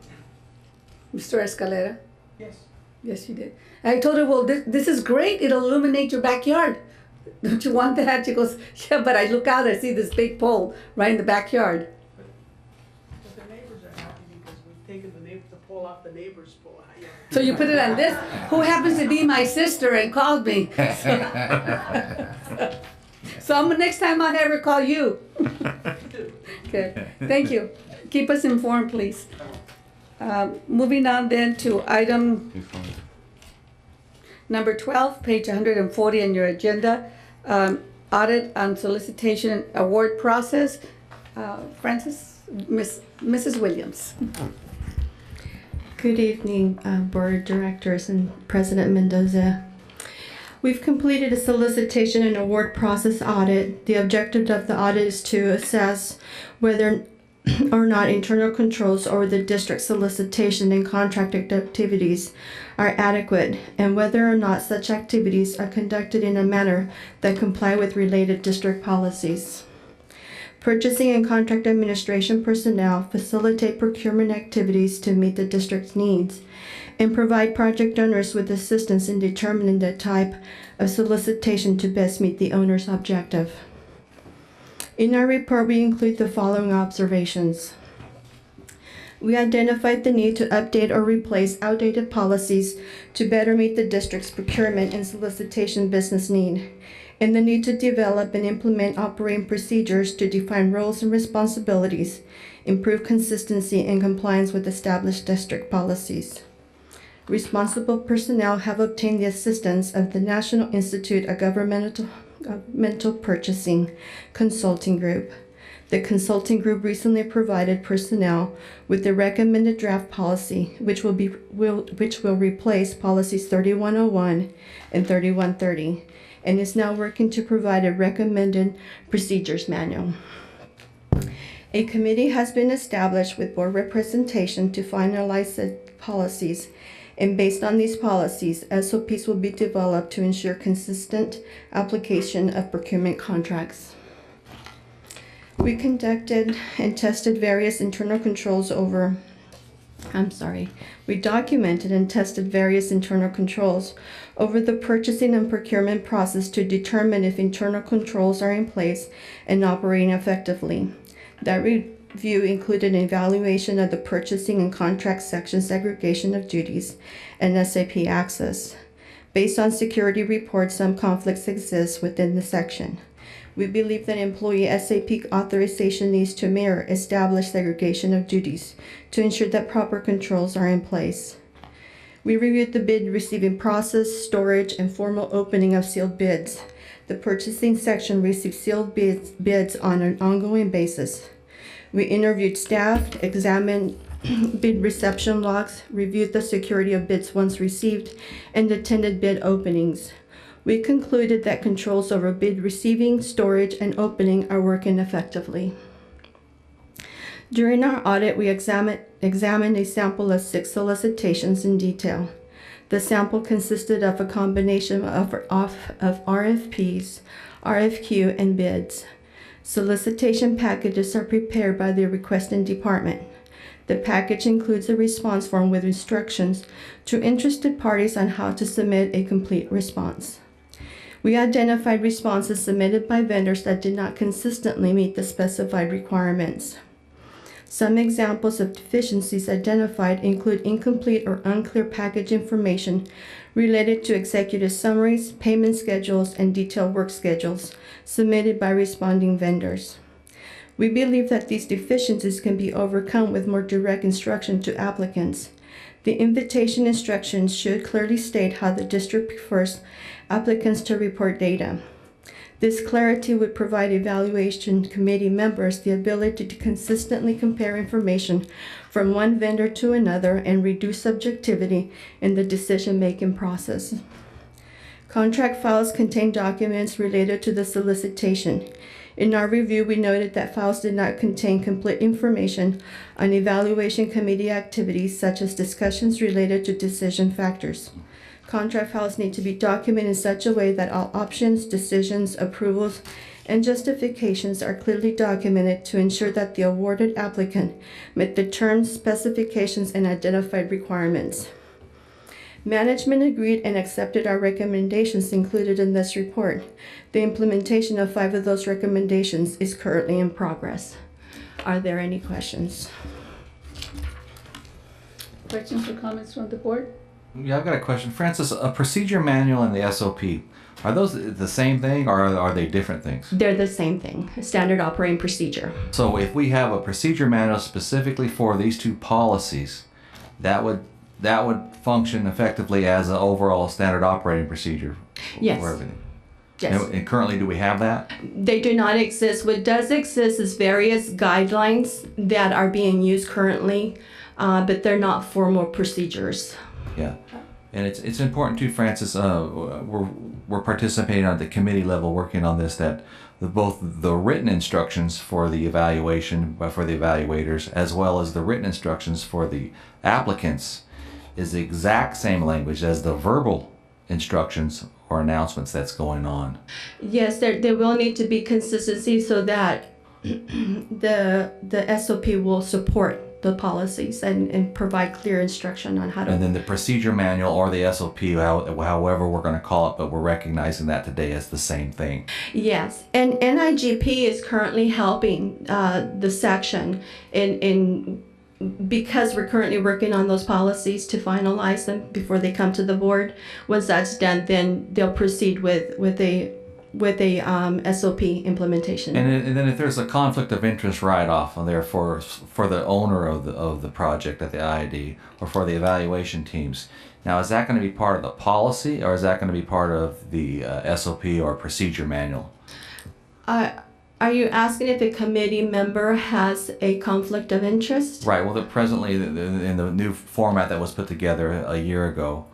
Mr. Escalera? Yes. Yes, you did. I told her, well, this is great. It'll illuminate your backyard. Don't you want that? She goes, yeah, but I look out, I see this big pole right in the backyard. But the neighbors are happy because we've taken the pole off the neighbor's pole. So you put it on this? Who happens to be my sister and called me. So next time I'll have her call you. Okay, thank you. Keep us informed, please. Moving on then to item number 12, page 140 on your agenda. Audit on solicitation award process. Mrs. Williams. Good evening, Board of Directors and President Mendoza. We've completed a solicitation and award process audit. The objective of the audit is to assess whether or not internal controls over the district solicitation and contract activities are adequate, and whether or not such activities are conducted in a manner that comply with related district policies. Purchasing and contract administration personnel facilitate procurement activities to meet the district's needs and provide project owners with assistance in determining the type of solicitation to best meet the owner's objective. In our report, we include the following observations. We identified the need to update or replace outdated policies to better meet the district's procurement and solicitation business need, and the need to develop and implement operating procedures to define roles and responsibilities, improve consistency and compliance with established district policies. Responsible personnel have obtained the assistance of the National Institute of Governmental Purchasing Consulting Group. The consulting group recently provided personnel with the recommended draft policy, which will replace policies 3101 and 3130, and is now working to provide a recommended procedures manual. A committee has been established with board representation to finalize the policies, and based on these policies, SOPs will be developed to ensure consistent application of procurement contracts. We conducted and tested various internal controls we documented and tested various internal controls over the purchasing and procurement process to determine if internal controls are in place and operating effectively. That review included an evaluation of the purchasing and contract section segregation of duties and SAP access. Based on security reports, some conflicts exist within the section. We believe that employee SAP authorization needs to mirror established segregation of duties to ensure that proper controls are in place. We reviewed the bid receiving process, storage, and formal opening of sealed bids. The purchasing section receives sealed bids on an ongoing basis. We interviewed staff, examined bid reception logs, reviewed the security of bids once received, and attended bid openings. We concluded that controls over bid receiving, storage, and opening are working effectively. During our audit, we examined a sample of 6 solicitations in detail. The sample consisted of a combination of RFPs, RFQ, and bids. Solicitation packages are prepared by the requesting department. The package includes a response form with instructions to interested parties on how to submit a complete response. We identified responses submitted by vendors that did not consistently meet the specified requirements. Some examples of deficiencies identified include incomplete or unclear package information related to executive summaries, payment schedules, and detailed work schedules submitted by responding vendors. We believe that these deficiencies can be overcome with more direct instruction to applicants. The invitation instructions should clearly state how the district prefers applicants to report data. This clarity would provide evaluation committee members the ability to consistently compare information from one vendor to another and reduce subjectivity in the decision-making process. Contract files contain documents related to the solicitation. In our review, we noted that files did not contain complete information on evaluation committee activities such as discussions related to decision factors. Contract files need to be documented in such a way that all options, decisions, approvals, and justifications are clearly documented to ensure that the awarded applicant met the terms, specifications, and identified requirements. Management agreed and accepted our recommendations included in this report. The implementation of 5 of those recommendations is currently in progress. Are there any questions? Questions or comments from the board? Yeah, I've got a question. Francis, a procedure manual and the SOP, are those the same thing or are they different things? They're the same thing, standard operating procedure. So if we have a procedure manual specifically for these 2 policies, that would function effectively as an overall standard operating procedure Yes. for everything. Yes. And currently, do we have that? They do not exist. What does exist is various guidelines that are being used currently, but they're not formal procedures. Yeah, and it's important too, Francis. We're participating at the committee level, working on this. That both the written instructions for the evaluation for the evaluators, as well as the written instructions for the applicants, is the exact same language as the verbal instructions or announcements that's going on. Yes, there will need to be consistency so that the SOP will support the policies and provide clear instruction on how to. And then the procedure manual or the SOP, however we're going to call it, but we're recognizing that today as the same thing. Yes, and NIGP is currently helping the section in because we're currently working on those policies to finalize them before they come to the board. Once that's done, then they'll proceed with a SOP implementation. And then if there's a conflict of interest write-off on there for the owner of the project at the IID or for the evaluation teams, Now, is that going to be part of the policy, or is that going to be part of the SOP or procedure manual? Are you asking if a committee member has a conflict of interest? Right. Well, presently in the new format that was put together a year ago,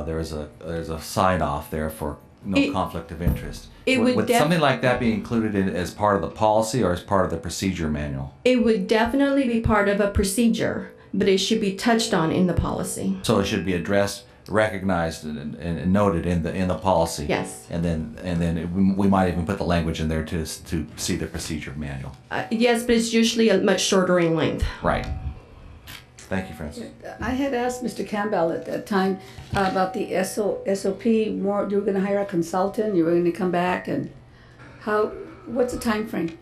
there's a sign off there for no conflict of interest. Would something like that be included as part of the policy or as part of the procedure manual? It would definitely be part of a procedure, but it should be touched on in the policy. So it should be addressed, recognized, and noted in the policy. Yes. And then we might even put the language in there to see the procedure manual. Yes, but it's usually a much shorter in length. Right. Thank you, Francis. I had asked Mr. Campbell at that time about the SOP. More, you were going to hire a consultant. You were going to come back, and what's the time frame?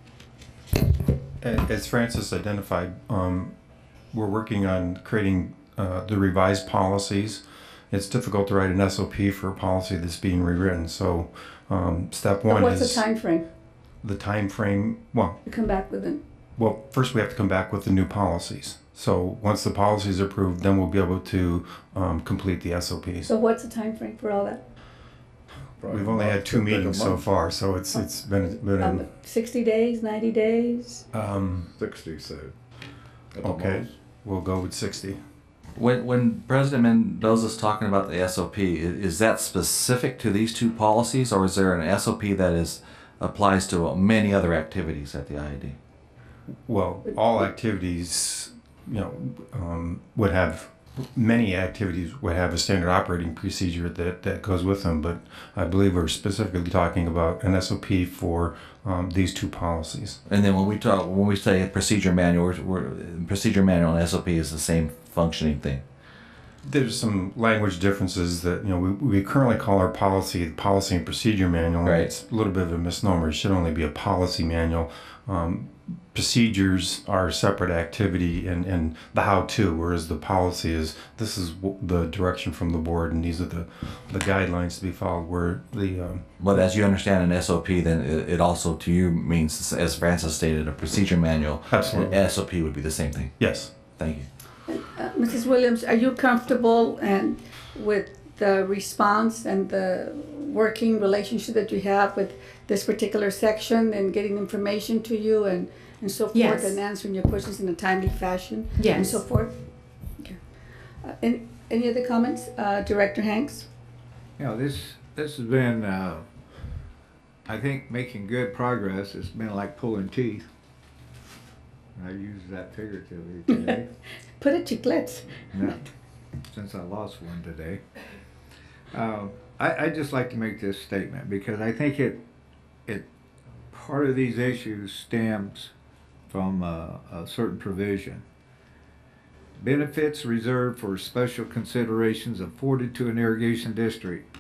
As Francis identified, we're working on creating the revised policies. It's difficult to write an SOP for a policy that's being rewritten. So step one is... What's the time frame? The time frame, well... You come back with it. Well, first we have to come back with the new policies. So once the policies are approved, then we'll be able to complete the SOPs. So what's the time frame for all that? We've only had 2 meetings so far, so it's been 60 days, 90 days? 60, so... Okay, we'll go with 60. When President Mendoza's talking about the SOP, is that specific to these two policies, or is there an SOP that applies to many other activities at the IID? Well, all activities, would have, many activities would have a standard operating procedure that goes with them, but I believe we're specifically talking about an SOP for these two policies. And then when we say procedure manual, procedure manual and SOP is the same functioning thing. There's some language differences that we currently call our policy the policy and procedure manual. Right. It's a little bit of a misnomer. It should only be a policy manual. Procedures are a separate activity and the how-to, whereas the policy is this is the direction from the board and these are the guidelines to be followed. Where but as you understand an SOP, then it also to you means, as Francis stated, a procedure manual. Absolutely. An SOP would be the same thing. Yes. Thank you. Mrs. Williams, are you comfortable with the response and the working relationship that you have with this particular section and getting information to you and so forth, yes, and answering your questions in a timely fashion, yes, and so forth? Okay. Any other comments? Director Hanks? This has been, I think, making good progress. It's been like pulling teeth. I use that figuratively today. Put it chiclets. No, since I lost one today. I'd just like to make this statement because I think it part of these issues stems from a certain provision. Benefits reserved for special considerations afforded to an irrigation district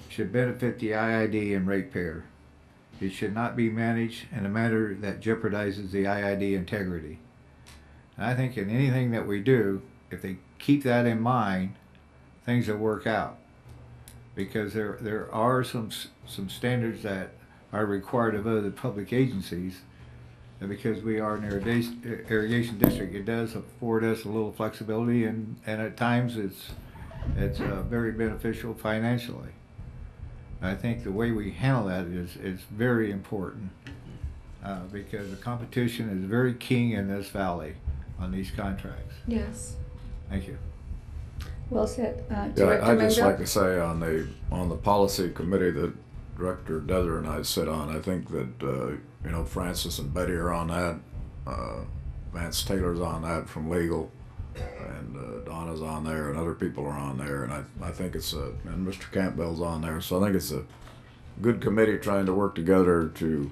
should benefit the IID and ratepayer. It should not be managed in a manner that jeopardizes the IID integrity. And I think in anything that we do, if they keep that in mind, things will work out. Because there are some standards that are required of other public agencies, and because we are an irrigation district, it does afford us a little flexibility, and at times it's very beneficial financially. I think the way we handle that is very important because the competition is very keen in this valley on these contracts. Yes. Thank you. Well said. Yeah, I'd just like to say on the policy committee that Director Dether and I sit on, I think that Francis and Betty are on that, Vance Taylor's on that from legal, and Donna's on there, and other people are on there, and I think it's and Mr. Campbell's on there, so I think it's a good committee trying to work together to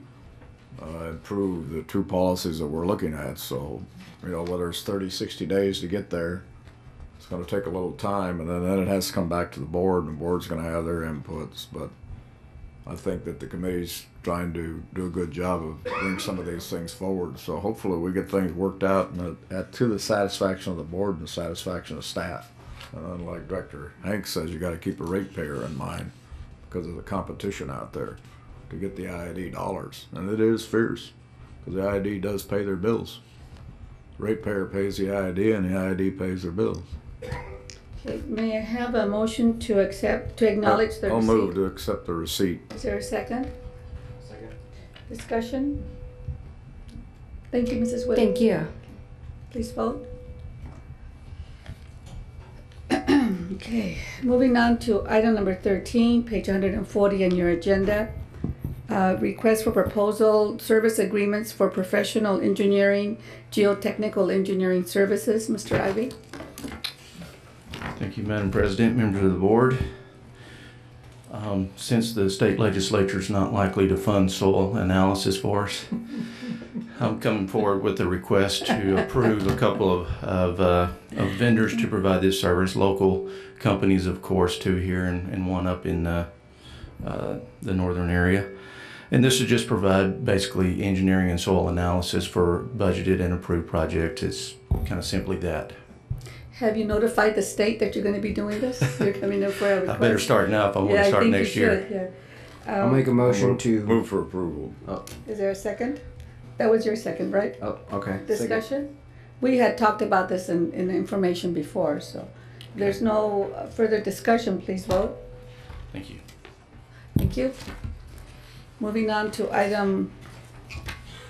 improve the two policies that we're looking at. So whether it's 30, 60 days to get there, it's going to take a little time, and then it has to come back to the board, and the board's going to have their inputs. But I think that the committee's trying to do a good job of bringing some of these things forward. So hopefully we get things worked out and to the satisfaction of the board and the satisfaction of staff. And like Director Hanks says, you got to keep a ratepayer in mind because of the competition out there to get the IID dollars. And it is fierce because the IID does pay their bills. Ratepayer pays the IID and the IID pays their bills. Okay, may I have a motion to acknowledge the receipt? I'll move to accept the receipt. Is there a second? Second. Discussion? Thank you, Mrs. Wood. Thank you. Please vote. Okay, moving on to item number 13, page 140 on your agenda. Request for proposal, service agreements for professional engineering, geotechnical engineering services. Mr. Ivy? Thank you, Madam President, members of the board. Since the state legislature is not likely to fund soil analysis for us, I'm coming forward with a request to approve a couple of vendors to provide this service. Local companies, of course, two here and one up in the northern area. And this would just provide basically engineering and soil analysis for budgeted and approved projects. It's kind of simply that. Have you notified the state that you're going to be doing this? You're coming in for a request? I better start now if I want to start next year. Yeah. I'll make a motion to move for approval. Oh. Is there a second? That was your second, right? Oh, okay. Discussion? Second. We had talked about this in the information before, so if there's no further discussion, please vote. Thank you. Thank you. Moving on to item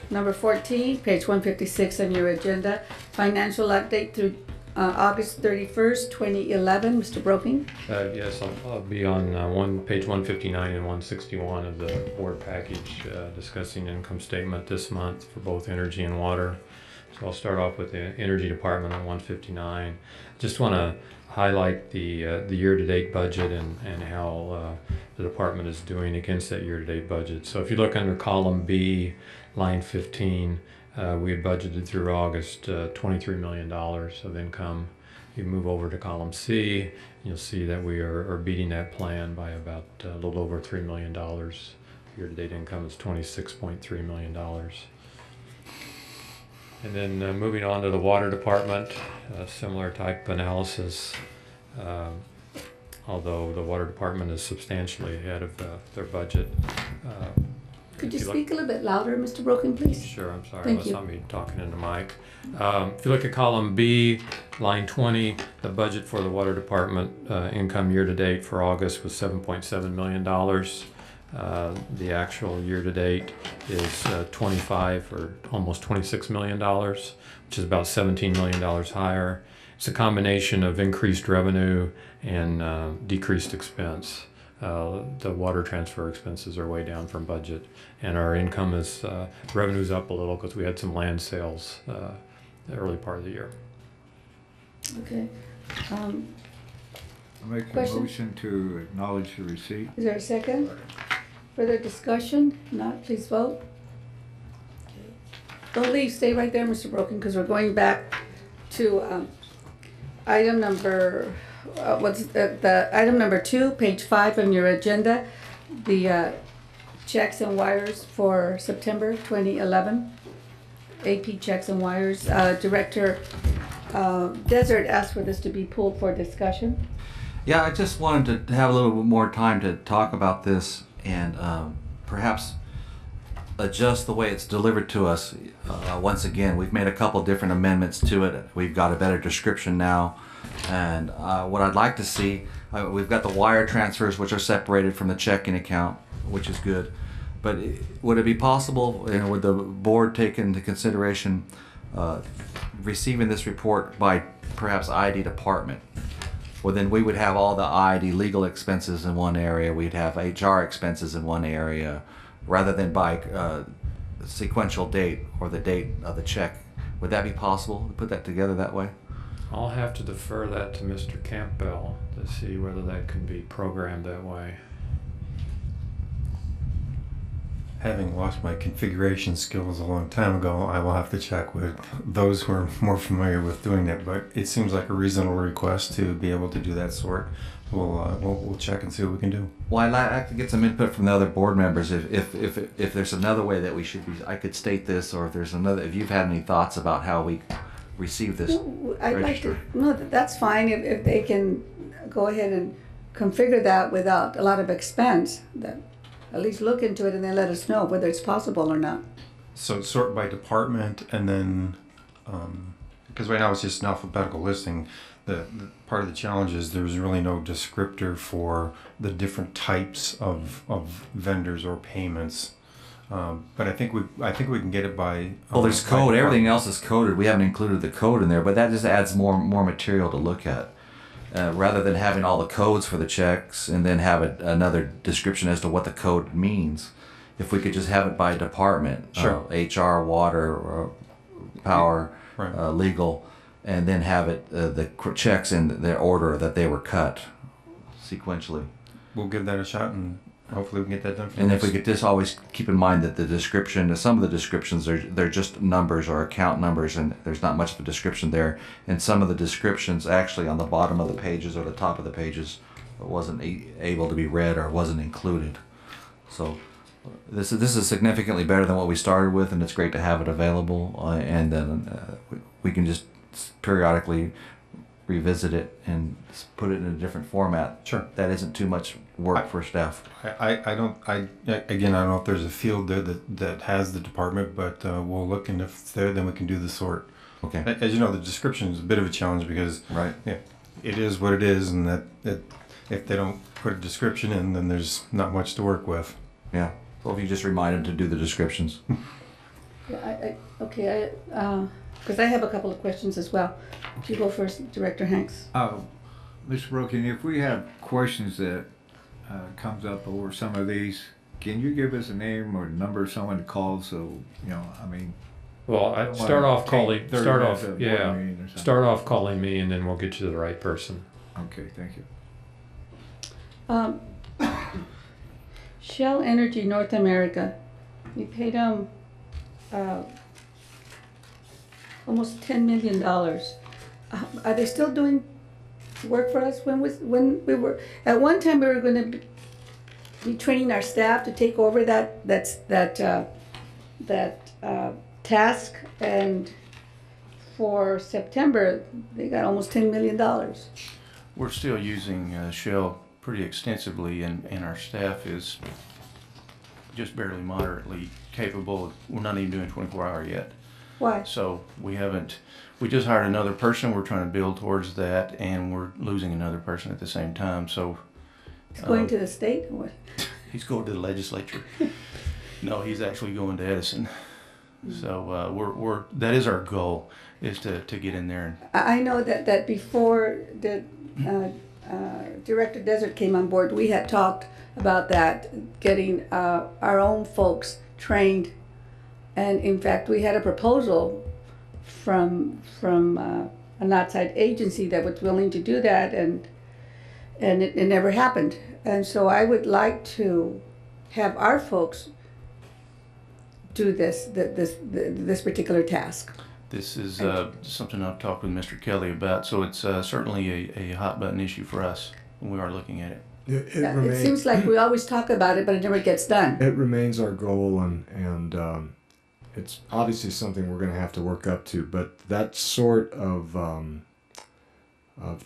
number 14, page 156 on your agenda, financial update through August 31st, 2011. Mr. Broking? Yes, I'll be on page 159 and 161 of the board package discussing income statement this month for both energy and water. So I'll start off with the energy department on 159. Just want to highlight the year-to-date budget and how the department is doing against that year-to-date budget. So if you look under column B, line 15, we had budgeted through August $23 million of income. You move over to column C, you'll see that we are beating that plan by about a little over $3 million. Year-to-date income is $26.3 million. And then moving on to the water department, similar type analysis, although the water department is substantially ahead of their budget. Could you speak a little bit louder, Mr. Broken, please? Sure, I'm sorry. Thank That's you. not me talking in the mic. If you look at column B, line 20, the budget for the water department income year-to-date for August was $7.7 million. The actual year-to-date is 25 or almost $26 million, which is about $17 million higher. It's a combination of increased revenue and decreased expense. The water transfer expenses are way down from budget, and our income is revenue's up a little because we had some land sales the early part of the year. Okay. I make a Question? motion to acknowledge the receipt. Is there a second? Further discussion? Not, please vote. Don't leave, stay right there, Mr. Broken, because we're going back to item number, the item number 2, page 5 on your agenda, the checks and wires for September 2011. AP checks and wires. Director Desert asked for this to be pulled for discussion. Yeah, I just wanted to have a little bit more time to talk about this and perhaps adjust the way it's delivered to us. Once again, we've made a couple different amendments to it. We've got a better description now. And what I'd like to see, we've got the wire transfers which are separated from the checking account, which is good. But would it be possible, and would the board take into consideration receiving this report by perhaps IID department? Well, then we would have all the IID legal expenses in one area, we'd have HR expenses in one area, rather than by sequential date or the date of the check. Would that be possible to put that together that way? I'll have to defer that to Mr. Campbell to see whether that can be programmed that way. Having lost my configuration skills a long time ago, I will have to check with those who are more familiar with doing that, but it seems like a reasonable request to be able to do that sort. We'll check and see what we can do. Well, I'd like to get some input from the other board members. If there's another way that we should be, I could state this, or if there's another, if you've had any thoughts about how we receive this I'd register. like to, no, that's fine if they can go ahead and configure that without a lot of expense. That at least look into it and then let us know whether it's possible or not. So sort by department, and then because right now it's just an alphabetical listing, the part of the challenge is there's really no descriptor for the different types of vendors or payments. But I think we can get it by. Well, there's by code. department. Everything else is coded. We haven't included the code in there, but that just adds more material to look at. Rather than having all the codes for the checks and then have another description as to what the code means, if we could just have it by department, Sure. HR, water, power, Right. legal, and then have it the checks in the order that they were cut sequentially. We'll give that a shot, and hopefully we can get that done. For And the if we next- could just always keep in mind that the description, some of the descriptions, they're just numbers or account numbers, and there's not much of a description there. And some of the descriptions actually on the bottom of the pages or the top of the pages wasn't able to be read or wasn't included. So this is significantly better than what we started with, and it's great to have it available. And then we can just periodically revisit it and put it in a different format. Sure. That isn't too much work for staff. I don't know if there's a field there that has the department, but we'll look, and if it's there, then we can do the sort. Okay. As you know, the description is a bit of a challenge because right. Yeah, it is what it is, and that if they don't put a description in, then there's not much to work with. Yeah. So if you just remind them to do the descriptions. Yeah, okay, because I have a couple of questions as well. You go first, Director Hanks. Mr. Broken, if we have questions that comes up over some of these, can you give us a name or number of someone to call? So I mean. Well, I don't start wanna off take calling. 30 Start minutes off, of board yeah. meeting or something. Start off calling me, and then we'll get you to the right person. Okay, thank you. Shell Energy North America, we paid them almost $10 million. Are they still doing work for us? When we were at one time we were going to be training our staff to take over that task, and for September they got almost $10 million. We're still using Shell pretty extensively, and our staff is just barely moderately capable. We're not even doing 24-hour yet. Why? So we just hired another person. We're trying to build towards that, and we're losing another person at the same time. So He's going to the state or what? he's going to the legislature. No, he's actually going to Edison. So that is our goal, is to get in there. I know that before the Director Desert came on board, we had talked about that, getting our own folks trained, and in fact we had a proposal from an outside agency that was willing to do that, and it never happened. And so I would like to have our folks do this particular task. This is something I've talked with Mr. Kelly about, so it's certainly a hot button issue for us, and we are looking at it. It seems like we always talk about it, but it never gets done. It remains our goal, and it's obviously something we're going to have to work up to. But that sort of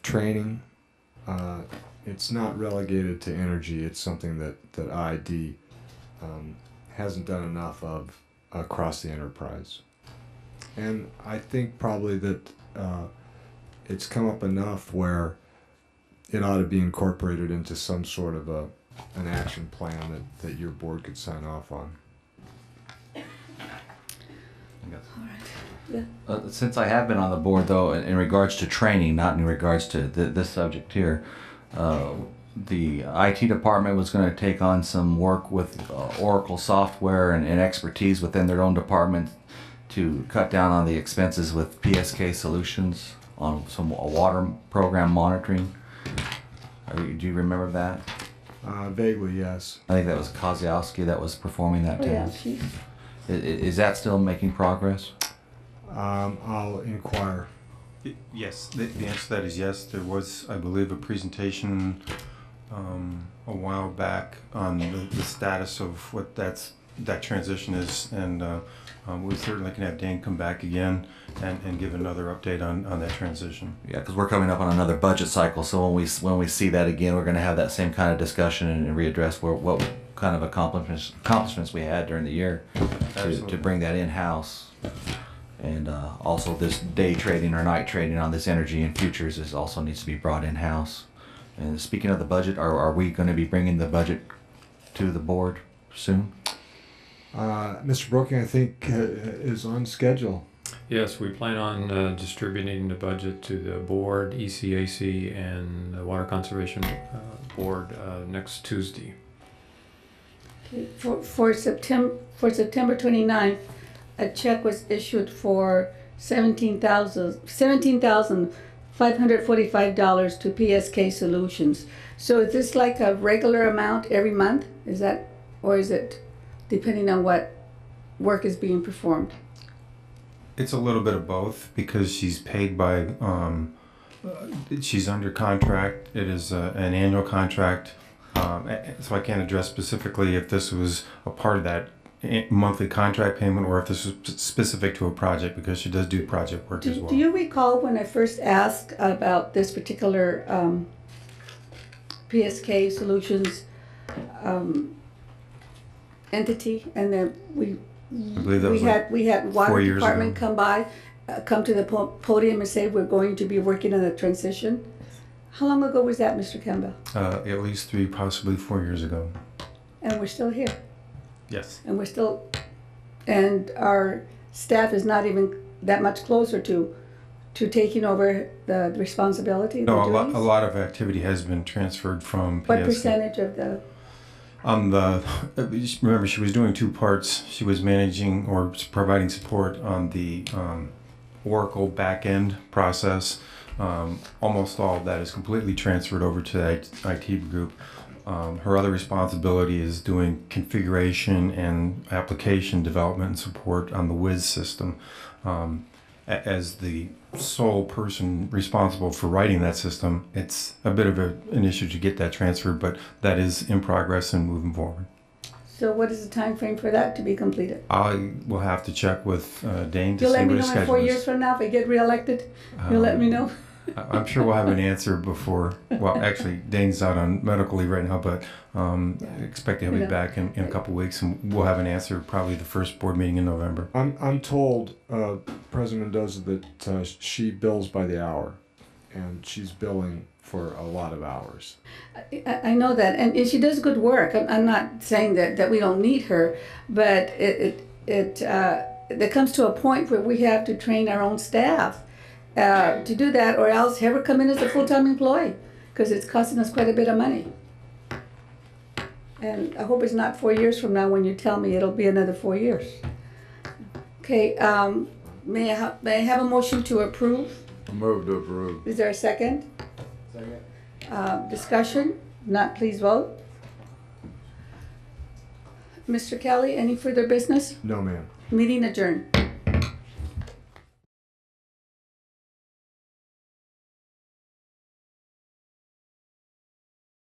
training, it's not relegated to energy. It's something that IID hasn't done enough of across the enterprise. And I think probably that it's come up enough where it ought to be incorporated into some sort of an action plan that your board could sign off on. Since I have been on the board, though, in regards to training, not in regards to this subject here, the IT department was going to take on some work with Oracle software and expertise within their own department to cut down on the expenses with PSK Solutions on some water program monitoring. Do you remember that? Vaguely, yes. I think that was Kozlowski that was performing that task. Yeah, Is that still making progress? I'll inquire. Yes, the answer to that is yes. There was, I believe, a presentation a while back on the status of what that transition is, and we certainly can have Dan come back again and give another update on that transition. Yeah, because we're coming up on another budget cycle, so when we see that again, we're going to have that same kind of discussion and readdress what kind of accomplishments we had during the year to bring that in-house. And also this day trading or night trading on this energy and futures is also needs to be brought in-house. And speaking of the budget, are we going to be bringing the budget to the board soon? Mr. Broking, I think, is on schedule. Yes, we plan on distributing the budget to the board, ECAC, and the Water Conservation Board next Tuesday. Okay, for September 29th, a check was issued for $17,545 to PSK Solutions. So is this like a regular amount every month? Is that, or is it depending on what work is being performed? It's a little bit of both because she's paid by, she's under contract. It is an annual contract. So I can't address specifically if this was a part of that monthly contract payment or if this was specific to a project, because she does do project work as well. Do you recall when I first asked about this particular PSK Solutions entity, and then we had water department come by, come to the podium and say we're going to be working on a transition? How long ago was that, Mr. Campbell? At least 3, possibly 4 years ago. And we're still here. Yes. And we're still, and our staff is not even that much closer to taking over the responsibility. No, a lot of activity has been transferred from PSK. What percentage of the? Remember, she was doing 2 parts. She was managing or providing support on the Oracle back-end process. Almost all of that is completely transferred over to the IT group. Her other responsibility is doing configuration and application development and support on the Wiz system. As the sole person responsible for writing that system, it's a bit of an issue to get that transferred, but that is in progress and moving forward. So what is the time frame for that to be completed? I will have to check with Dane to You'll see let me what his know in schedule 4 is. years from now if I get reelected? You'll let me know? I'm sure we'll have an answer before, well, actually, Dane's out on medical leave right now, but expect he'll be back in a couple weeks, and we'll have an answer probably the first board meeting in November. I'm told, President Mendoza, that she bills by the hour, and she's billing for a lot of hours. I know that, and she does good work. I'm not saying that we don't need her, but it comes to a point where we have to train our own staff to do that, or else have her come in as a full-time employee, because it's costing us quite a bit of money. And I hope it's not 4 years from now when you tell me it'll be another 4 years. Okay, may I have a motion to approve? Move to approve. Is there a second? Second. Discussion? Not, please vote. Mr. Kelly, any further business? No, ma'am. Meeting adjourned.